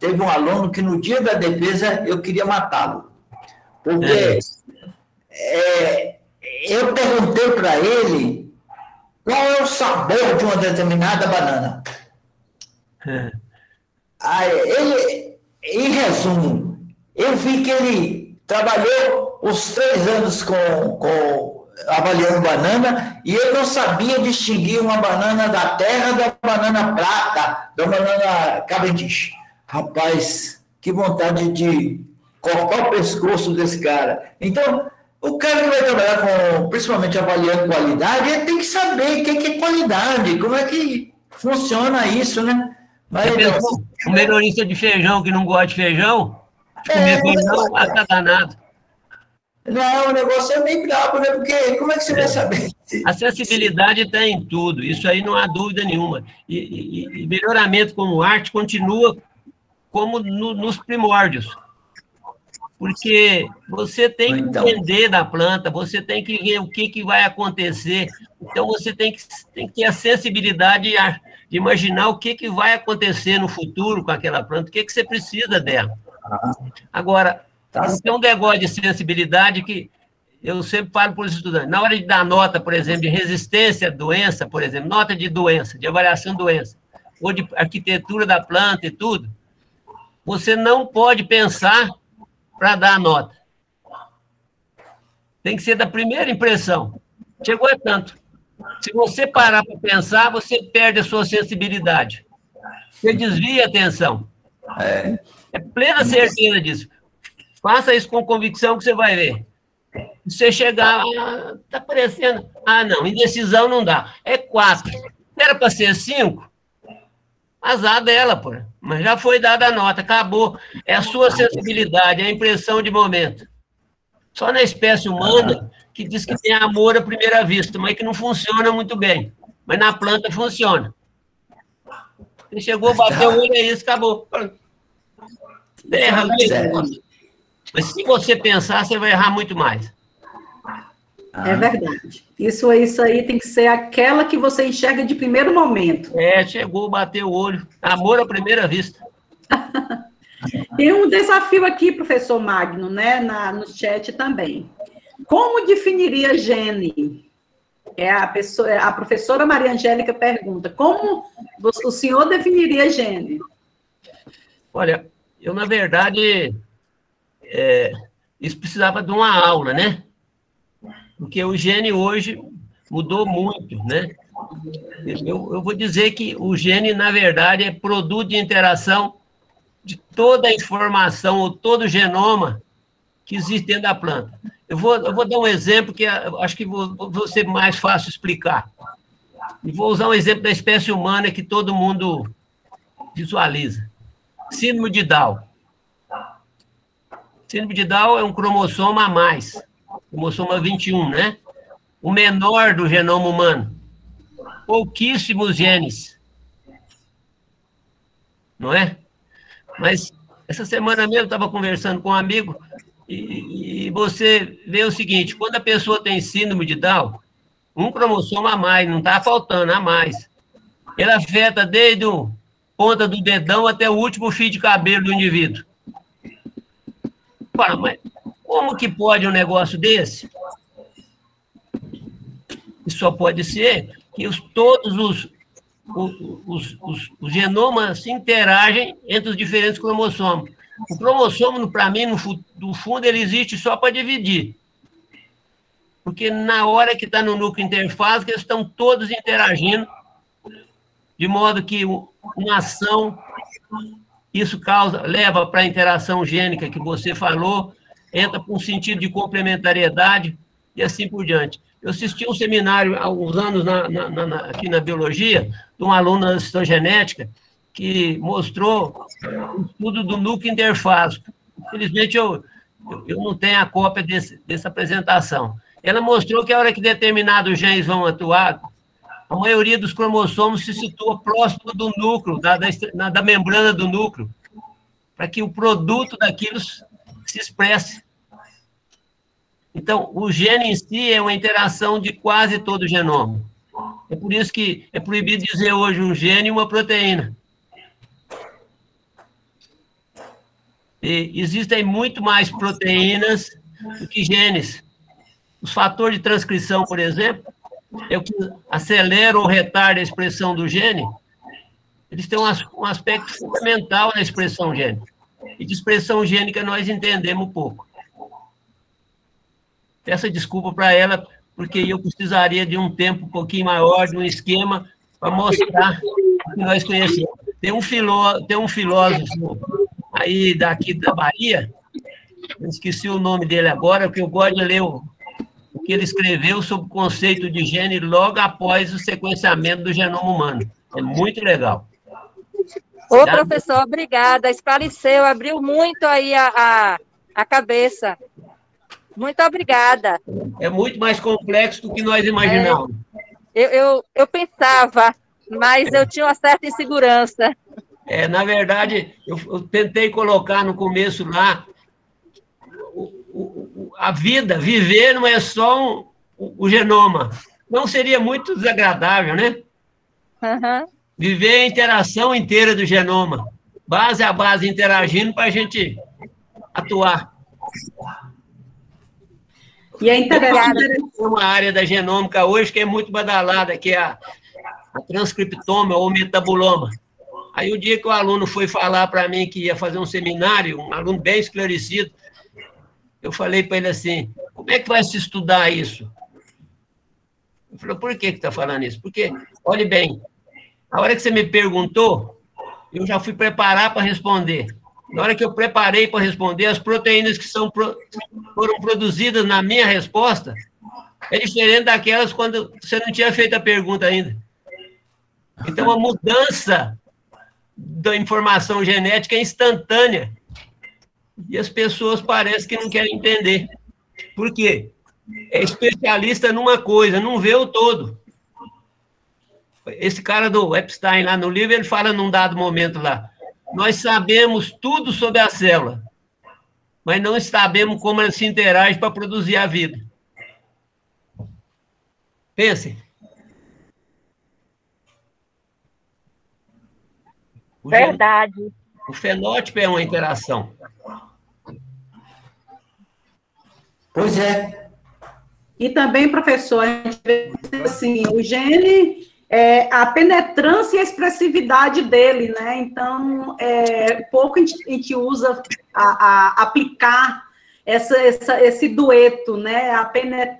teve um aluno que no dia da defesa eu queria matá-lo. Porque eu perguntei para ele qual é o sabor de uma determinada banana. Aí, em resumo, eu vi que ele trabalhou os 3 anos avaliando banana e ele não sabia distinguir uma banana da terra da banana prata, da banana Cavendish. Rapaz, que vontade de cortar o pescoço desse cara. Então, o cara que vai trabalhar principalmente avaliando qualidade, ele tem que saber o que é qualidade, como é que funciona isso, né? Mas, um melhorista de feijão que não gosta de feijão, comer feijão, tá danado. Não, o negócio é meio brabo, né? Porque como é que você vai saber? A sensibilidade está em tudo, isso aí não há dúvida nenhuma. E melhoramento como arte continua como nos primórdios. Porque você tem que entender da planta, você tem que ver o que vai acontecer. Então, você tem que ter a sensibilidade de imaginar o que vai acontecer no futuro com aquela planta, o que você precisa dela. Agora, tem um negócio de sensibilidade que eu sempre falo para os estudantes. Na hora de dar nota, por exemplo, de resistência à doença, por exemplo, nota de doença, de avaliação de doença, ou de arquitetura da planta e tudo, você não pode pensar para dar a nota. Tem que ser da primeira impressão. Chegou a tanto. Se você parar para pensar, você perde a sua sensibilidade. Você desvia a atenção. É plena certeza disso. Faça isso com convicção que você vai ver. Se você chegar, está parecendo... não, indecisão não dá. É 4. Era para ser 5? Azar dela, pô. Mas já foi dada a nota, acabou. É a sua sensibilidade, é a impressão de momento. Só na espécie humana que diz que tem amor à primeira vista, mas que não funciona muito bem. Mas na planta funciona. Você chegou, bateu o olho, é isso, acabou. Erra mesmo. Mas se você pensar, você vai errar muito mais. É verdade. Isso aí tem que ser aquela que você enxerga de primeiro momento. Chegou, bateu o olho. Amor à primeira vista. Tem um desafio aqui, professor Magno, né, no chat também. Como definiria gene? A professora Maria Angélica pergunta, como o senhor definiria gene? Olha, eu, na verdade, isso precisava de uma aula, né? Porque o gene hoje mudou muito, né? Eu vou dizer que o gene, na verdade, é produto de interação de toda a informação, ou todo o genoma que existe dentro da planta. Eu vou dar um exemplo que acho que vou ser mais fácil explicar. E vou usar um exemplo da espécie humana que todo mundo visualiza. Síndrome de Down. Síndrome de Down é um cromossoma a mais, cromossoma 21, né? O menor do genoma humano. Pouquíssimos genes. Não é? Mas essa semana mesmo eu estava conversando com um amigo e você vê o seguinte, quando a pessoa tem síndrome de Down, um cromossomo a mais, não está faltando, a mais. Ele afeta desde a ponta do dedão até o último fio de cabelo do indivíduo. Mas como que pode um negócio desse? Isso só pode ser que todos os genomas se interagem entre os diferentes cromossomos. O cromossomo, para mim, no fundo, ele existe só para dividir. Porque na hora que está no núcleo interfásico, eles estão todos interagindo, de modo que uma ação, isso leva para a interação gênica que você falou, entra para um sentido de complementariedade e assim por diante. Eu assisti um seminário há alguns anos aqui na biologia, de um aluno da citogenética, que mostrou o estudo do núcleo interfásico. Infelizmente, eu não tenho a cópia dessa apresentação. Ela mostrou que a hora que determinados genes vão atuar, a maioria dos cromossomos se situa próximo do núcleo, da membrana do núcleo, para que o produto daquilo se expresse. Então, o gene em si é uma interação de quase todo o genoma. É por isso que é proibido dizer hoje um gene e uma proteína. E existem muito mais proteínas do que genes. Os fatores de transcrição, por exemplo, é o que acelera ou retarda a expressão do gene. Eles têm um aspecto fundamental na expressão gênica. E de expressão gênica nós entendemos pouco. Peço desculpa para ela, porque eu precisaria de um tempo um pouquinho maior, de um esquema, para mostrar o que nós conhecemos. Tem um filósofo aí daqui da Bahia, eu esqueci o nome dele agora, porque eu gosto de ler o que ele escreveu sobre o conceito de gene logo após o sequenciamento do genoma humano. É muito legal. Ô, professor, obrigada. Esclareceu, abriu muito aí a cabeça. Muito obrigada. É muito mais complexo do que nós imaginávamos. Eu pensava, mas eu tinha uma certa insegurança. Na verdade, eu tentei colocar no começo lá a vida, viver não é só o genoma. Não seria muito desagradável, né? Uhum. Viver a interação inteira do genoma, base a base interagindo para a gente atuar. E é interessante. Tem uma área da genômica hoje que é muito badalada, que é a transcriptoma ou metabuloma. Aí, o dia que o aluno foi falar para mim que ia fazer um seminário, um aluno bem esclarecido, eu falei para ele assim, como é que vai se estudar isso? Ele falou, por que está falando isso? Porque, olhe bem, a hora que você me perguntou, eu já fui preparar para responder. Na hora que eu preparei para responder, as proteínas que foram produzidas na minha resposta é diferente daquelas quando você não tinha feito a pergunta ainda. Então, a mudança da informação genética é instantânea. E as pessoas parecem que não querem entender. Por quê? É especialista numa coisa, não vê o todo. Esse cara do Epstein, lá no livro, ele fala num dado momento lá, nós sabemos tudo sobre a célula, mas não sabemos como ela se interage para produzir a vida. Pensem. Verdade. O fenótipo é uma interação. Pois é. E também, professor, a gente vê assim, o gene, a penetrância e a expressividade dele, né? Então, pouco a gente usa aplicar esse dueto, né?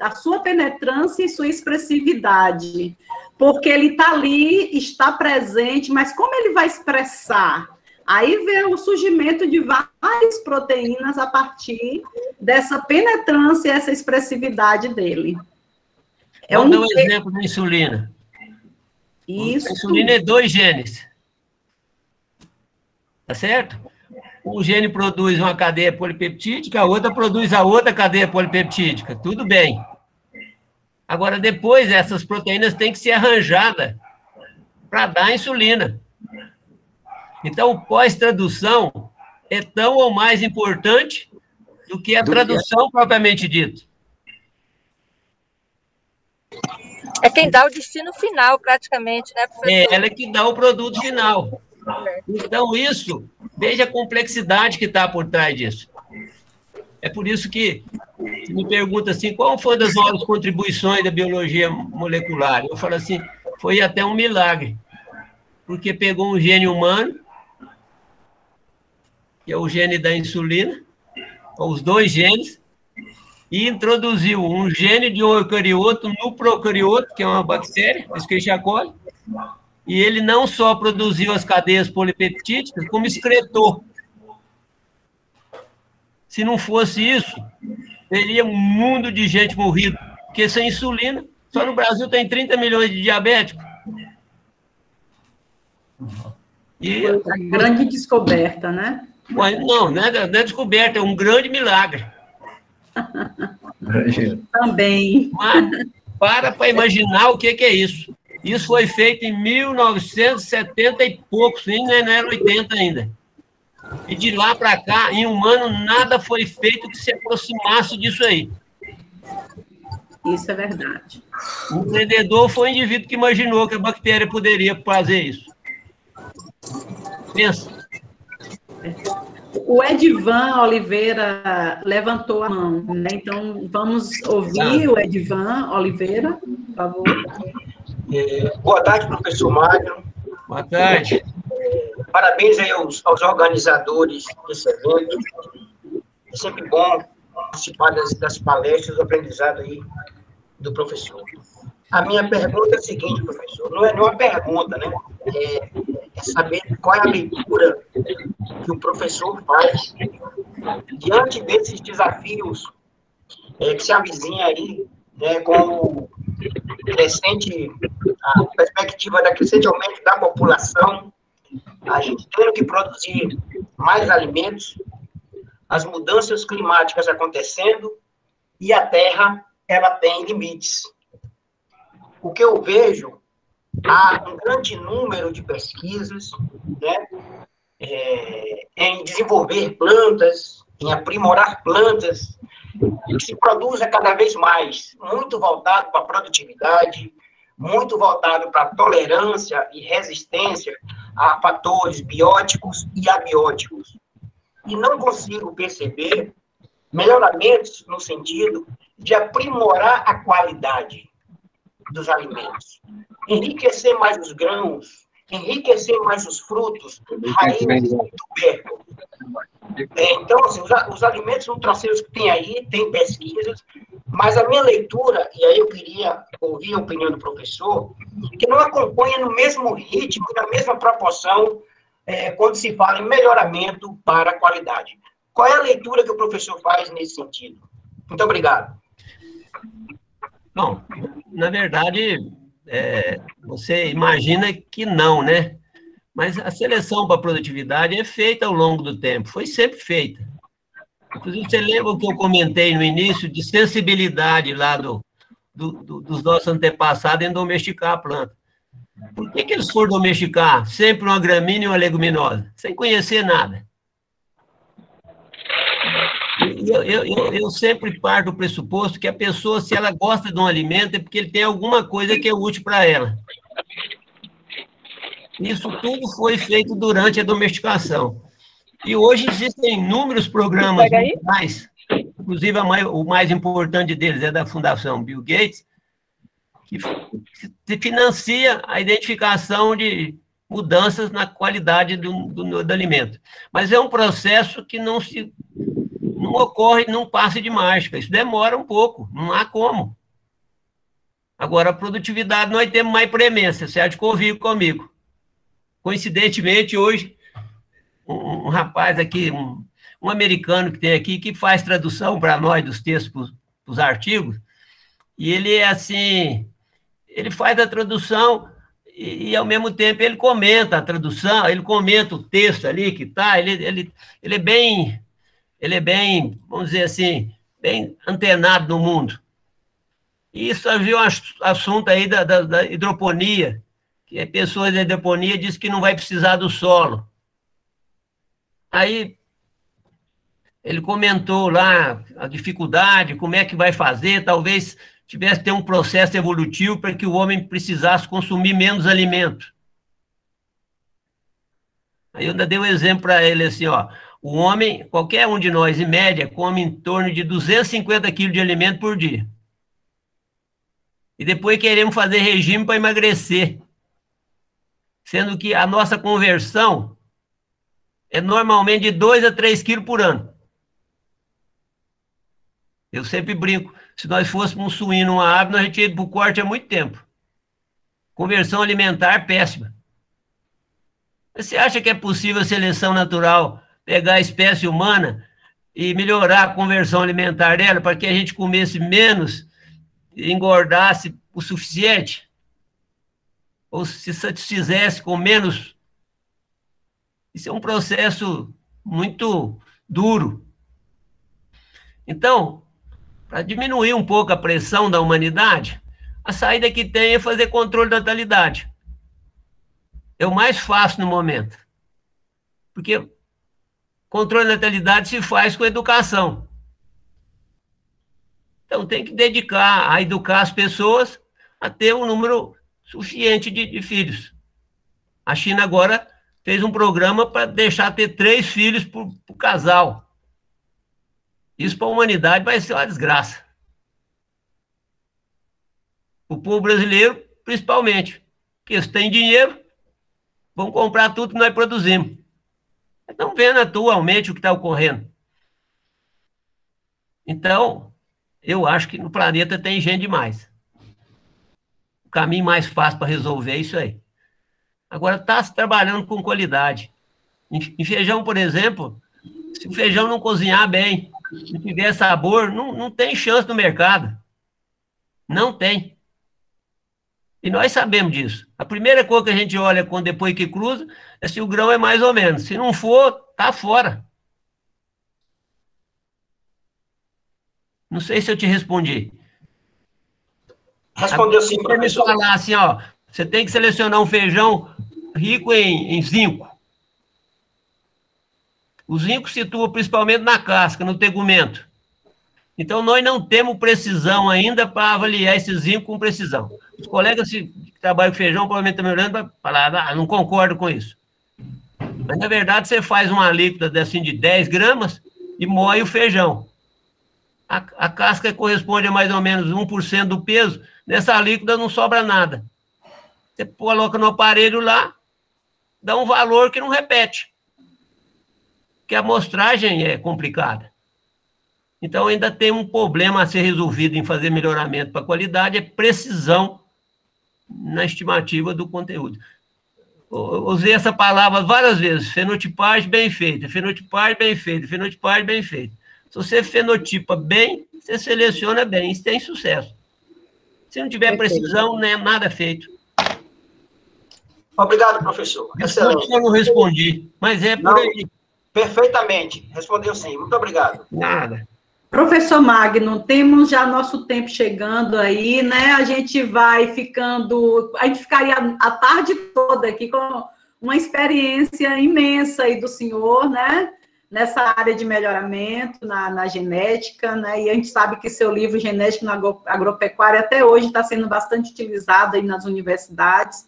A sua penetrância e sua expressividade. Porque ele está ali, está presente, mas como ele vai expressar? Aí vê o surgimento de várias proteínas a partir dessa penetrância, essa expressividade dele. Vamos dar um exemplo da insulina. Isso. A insulina é 2 genes. Tá certo? Um gene produz uma cadeia polipeptídica, a outra produz a outra cadeia polipeptídica. Tudo bem. Agora, depois, essas proteínas têm que ser arranjadas para dar insulina. Então, o pós-tradução é tão ou mais importante do que a tradução propriamente dita. É quem dá o destino final, praticamente, né, professor? É ela que dá o produto final. Então, isso, veja a complexidade que está por trás disso. É por isso que se me pergunta assim, qual foi uma das maiores contribuições da biologia molecular? Eu falo assim, foi até um milagre, porque pegou um gene humano, que é o gene da insulina, ou os 2 genes, e introduziu um gene de um eucarioto no procarioto, que é uma bactéria, Escherichia coli, e ele não só produziu as cadeias polipeptídicas, como excretou. Se não fosse isso, teria um mundo de gente morrida, porque sem insulina, só no Brasil tem 30 milhões de diabéticos. E a grande descoberta, né? Não é descoberta, é um grande milagre. Também. Mas para imaginar o que é isso. Isso foi feito em 1970 e poucos, não era 80 ainda. E de lá para cá, em humano, nada foi feito que se aproximasse disso aí. Isso é verdade. O empreendedor foi o indivíduo que imaginou que a bactéria poderia fazer isso. Pensa. O Edivan Oliveira levantou a mão, né? Então, vamos ouvir o Edivan Oliveira, por favor. Boa tarde, professor Magno. Boa tarde. Parabéns aí aos organizadores desse evento. É sempre bom participar das palestras, do aprendizado aí do professor. A minha pergunta é a seguinte, professor, não é uma pergunta, né? É saber qual é a leitura que o professor faz diante desses desafios que se avizinha aí, né, com a perspectiva da crescente aumento da população, a gente tendo que produzir mais alimentos, as mudanças climáticas acontecendo e a Terra, ela tem limites. O que eu vejo, há um grande número de pesquisas, né, em desenvolver plantas, em aprimorar plantas, que se produza cada vez mais, muito voltado para a produtividade, muito voltado para a tolerância e resistência a fatores bióticos e abióticos. E não consigo perceber melhoramentos no sentido de aprimorar a qualidade dos alimentos, enriquecer mais os grãos, enriquecer mais os frutos, raízes e tubérculos. Então, assim, os alimentos nutracêuticos que tem aí, tem pesquisas, mas a minha leitura, e aí eu queria ouvir a opinião do professor, que não acompanha no mesmo ritmo, na mesma proporção, quando se fala em melhoramento para a qualidade. Qual é a leitura que o professor faz nesse sentido? Muito obrigado. Bom, na verdade, você imagina que não, né? Mas a seleção para a produtividade é feita ao longo do tempo, foi sempre feita. Inclusive, você lembra o que eu comentei no início de sensibilidade lá dos nossos antepassados em domesticar a planta? Por que eles foram domesticar sempre uma gramínea e uma leguminosa, sem conhecer nada? Eu sempre parto do pressuposto que a pessoa, se ela gosta de um alimento, é porque ele tem alguma coisa que é útil para ela. Isso tudo foi feito durante a domesticação. E hoje existem inúmeros programas mundiais, inclusive o mais importante deles é da Fundação Bill Gates, que financia a identificação de mudanças na qualidade do alimento. Mas é um processo que não ocorre num passe de mágica, isso demora um pouco, não há como. Agora, a produtividade, nós temos mais premência, você há de convir comigo. Coincidentemente, hoje, um rapaz aqui, um americano que tem aqui, que faz tradução para nós dos textos para os artigos, e ele é assim, ele faz a tradução e ao mesmo tempo, ele comenta a tradução, ele comenta o texto ali que está, ele é bem, vamos dizer assim, bem antenado no mundo. E surgiu um assunto aí da hidroponia, que pessoas da hidroponia dizem que não vai precisar do solo. Aí, ele comentou lá a dificuldade, como é que vai fazer, talvez tivesse que ter um processo evolutivo para que o homem precisasse consumir menos alimento. Aí eu ainda dei um exemplo para ele assim, ó, o homem, qualquer um de nós, em média, come em torno de 250 quilos de alimento por dia. E depois queremos fazer regime para emagrecer, sendo que a nossa conversão é normalmente de 2 a 3 quilos por ano. Eu sempre brinco, se nós fôssemos um suíno, uma ave, nós já tínhamos ido para o corte há muito tempo. Conversão alimentar péssima. Você acha que é possível a seleção natural pegar a espécie humana e melhorar a conversão alimentar dela para que a gente comesse menos e engordasse o suficiente? Ou se satisfizesse com menos? Isso é um processo muito duro. Então, para diminuir um pouco a pressão da humanidade, a saída que tem é fazer controle da natalidade. É o mais fácil no momento. Porque controle da natalidade se faz com educação. Então, tem que dedicar a educar as pessoas a ter um número suficiente de filhos. A China agora fez um programa para deixar ter 3 filhos por casal. Isso para a humanidade vai ser uma desgraça. O povo brasileiro, principalmente, porque eles têm dinheiro, vão comprar tudo que nós produzimos. Estão vendo atualmente o que está ocorrendo. Então, eu acho que no planeta tem gente demais. O caminho mais fácil para resolver é isso aí. Agora, está se trabalhando com qualidade. Em feijão, por exemplo, se o feijão não cozinhar bem, se tiver sabor, não tem chance no mercado. Não tem. E nós sabemos disso. A primeira coisa que a gente olha depois que cruza é se o grão é mais ou menos. Se não for, tá fora. Não sei se eu te respondi. Respondeu sim, professor. Você me falar assim, ó, você tem que selecionar um feijão rico em zinco. O zinco se situa principalmente na casca, no tegumento. Então, nós não temos precisão ainda para avaliar esse zinco com precisão. Os colegas que trabalham com feijão provavelmente estão me olhando para falar, não concordo com isso. Mas, na verdade, você faz uma alíquota assim, de 10 gramas e moe o feijão. A casca corresponde a mais ou menos 1% do peso, nessa alíquota não sobra nada. Você coloca no aparelho lá, dá um valor que não repete. Porque a amostragem é complicada. Então, ainda tem um problema a ser resolvido em fazer melhoramento para a qualidade, é precisão na estimativa do conteúdo. Eu usei essa palavra várias vezes, fenotipagem bem feita, fenotipagem bem feita, fenotipagem bem feita. Se você fenotipa bem, você seleciona bem, isso tem sucesso. Se não tiver precisão, não é nada feito. Obrigado, professor. Excelente. Eu não respondi, mas é por aí. Perfeitamente. Respondeu sim. Muito obrigado. Nada. Professor Magno, temos já nosso tempo chegando aí, né? A gente ficaria a tarde toda aqui com uma experiência imensa aí do senhor, né? nessa área de melhoramento, na genética, né? E a gente sabe que seu livro Genética na Agropecuária até hoje está sendo bastante utilizado aí nas universidades.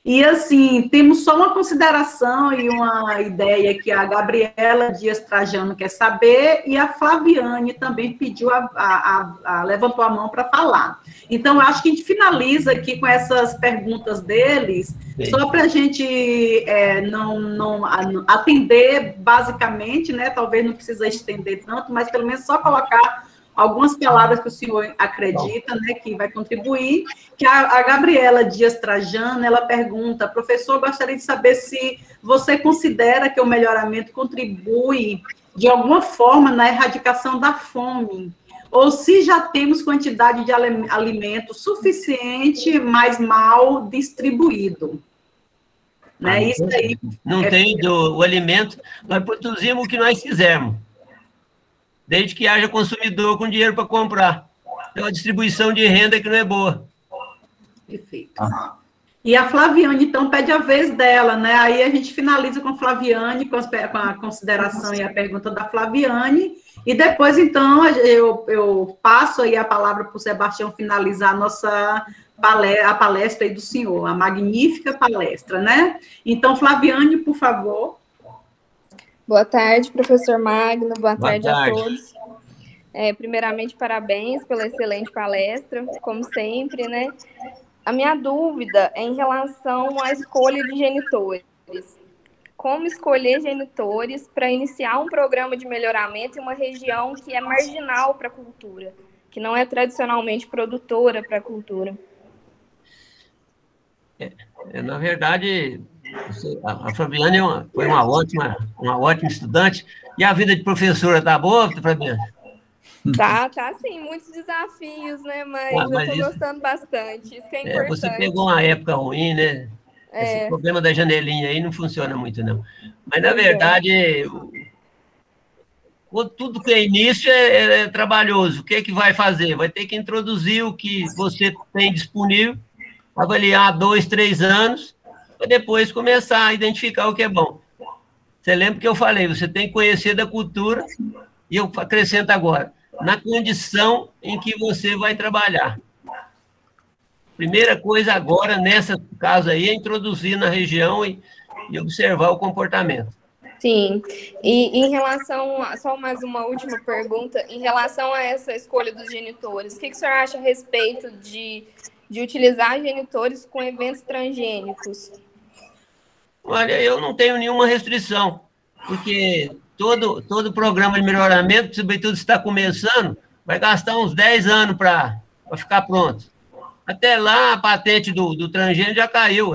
E, assim, temos só uma consideração e uma ideia que a Gabriela Dias Trajano quer saber, e a Flaviane também pediu, levantou a mão para falar. Então, acho que a gente finaliza aqui com essas perguntas deles, só para a gente não atender basicamente, né? Talvez não precisa estender tanto, mas pelo menos só colocar algumas palavras que o senhor acredita, né, que vai contribuir, que a Gabriela Dias Trajano, ela pergunta, professor, gostaria de saber se você considera que o melhoramento contribui, de alguma forma, na erradicação da fome, ou se já temos quantidade de alimento suficiente, mas mal distribuído. Né? Isso aí. Não tem o alimento, nós produzimos o que nós quisermos, desde que haja consumidor com dinheiro para comprar. Tem uma distribuição de renda que não é boa. Perfeito. E a Flaviane, então, pede a vez dela, né? Aí a gente finaliza com a Flaviane, com a consideração e a pergunta da Flaviane, e depois, então, eu passo aí a palavra para o Sebastião finalizar a palestra aí do senhor, a magnífica palestra, né? Então, Flaviane, por favor. Boa tarde, professor Magno, boa tarde a todos. Primeiramente, parabéns pela excelente palestra, como sempre, né? A minha dúvida é em relação à escolha de genitores. Como escolher genitores para iniciar um programa de melhoramento em uma região que é marginal para a cultura, que não é tradicionalmente produtora para a cultura? Na verdade, a Fabiane foi uma ótima estudante. E a vida de professora está boa, Fabiane? Tá sim, muitos desafios, né? Mas eu estou gostando bastante, isso que é importante. Você pegou uma época ruim, né? Esse problema da janelinha aí não funciona muito, não. Mas, na verdade, tudo que é início é trabalhoso. O que é que vai fazer? Vai ter que introduzir o que você tem disponível, avaliar 2, 3 anos, para depois começar a identificar o que é bom. Você lembra que eu falei, você tem que conhecer da cultura, e eu acrescento agora, na condição em que você vai trabalhar. Primeira coisa agora, nesse caso aí, é introduzir na região e observar o comportamento. Sim, e em relação, só mais uma última pergunta, em relação a essa escolha dos genitores, o que o senhor acha a respeito de utilizar genitores com eventos transgênicos? Olha, eu não tenho nenhuma restrição, porque todo programa de melhoramento, sobretudo se está começando, vai gastar uns 10 anos para ficar pronto. Até lá, a patente do transgênico já caiu.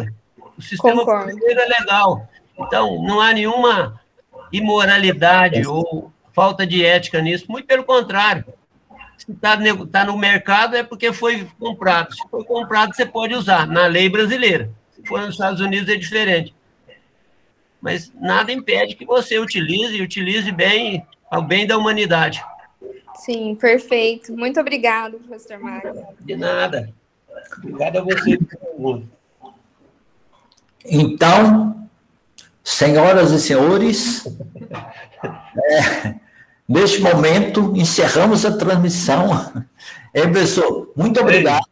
O sistema brasileiro é legal. Então, não há nenhuma imoralidade ou falta de ética nisso, muito pelo contrário. Se está no mercado, é porque foi comprado. Se foi comprado, você pode usar, na lei brasileira. Se for nos Estados Unidos, é diferente. Mas nada impede que você utilize bem, ao bem da humanidade. Sim, perfeito. Muito obrigado, professor Mário. De nada. Obrigado a você. Então, senhoras e senhores, neste momento, encerramos a transmissão. Professor, muito obrigado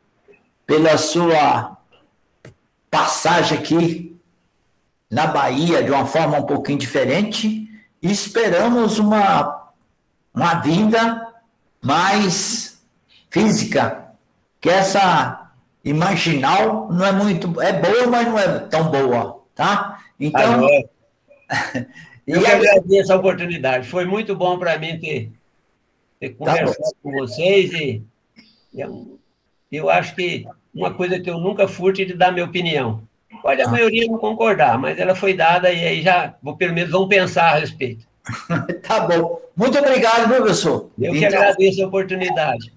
pela sua passagem aqui na Bahia de uma forma um pouquinho diferente, e esperamos uma vinda mais física, que essa imaginal não é muito... É boa, mas não é tão boa, tá? Então... Eu agradeço a oportunidade. Foi muito bom para mim ter conversado com vocês, e eu acho que uma coisa que eu nunca furto é de dar minha opinião. Pode a maioria não concordar, mas ela foi dada e aí pelo menos, vão pensar a respeito. Tá bom. Muito obrigado, professor. Eu que agradeço a oportunidade.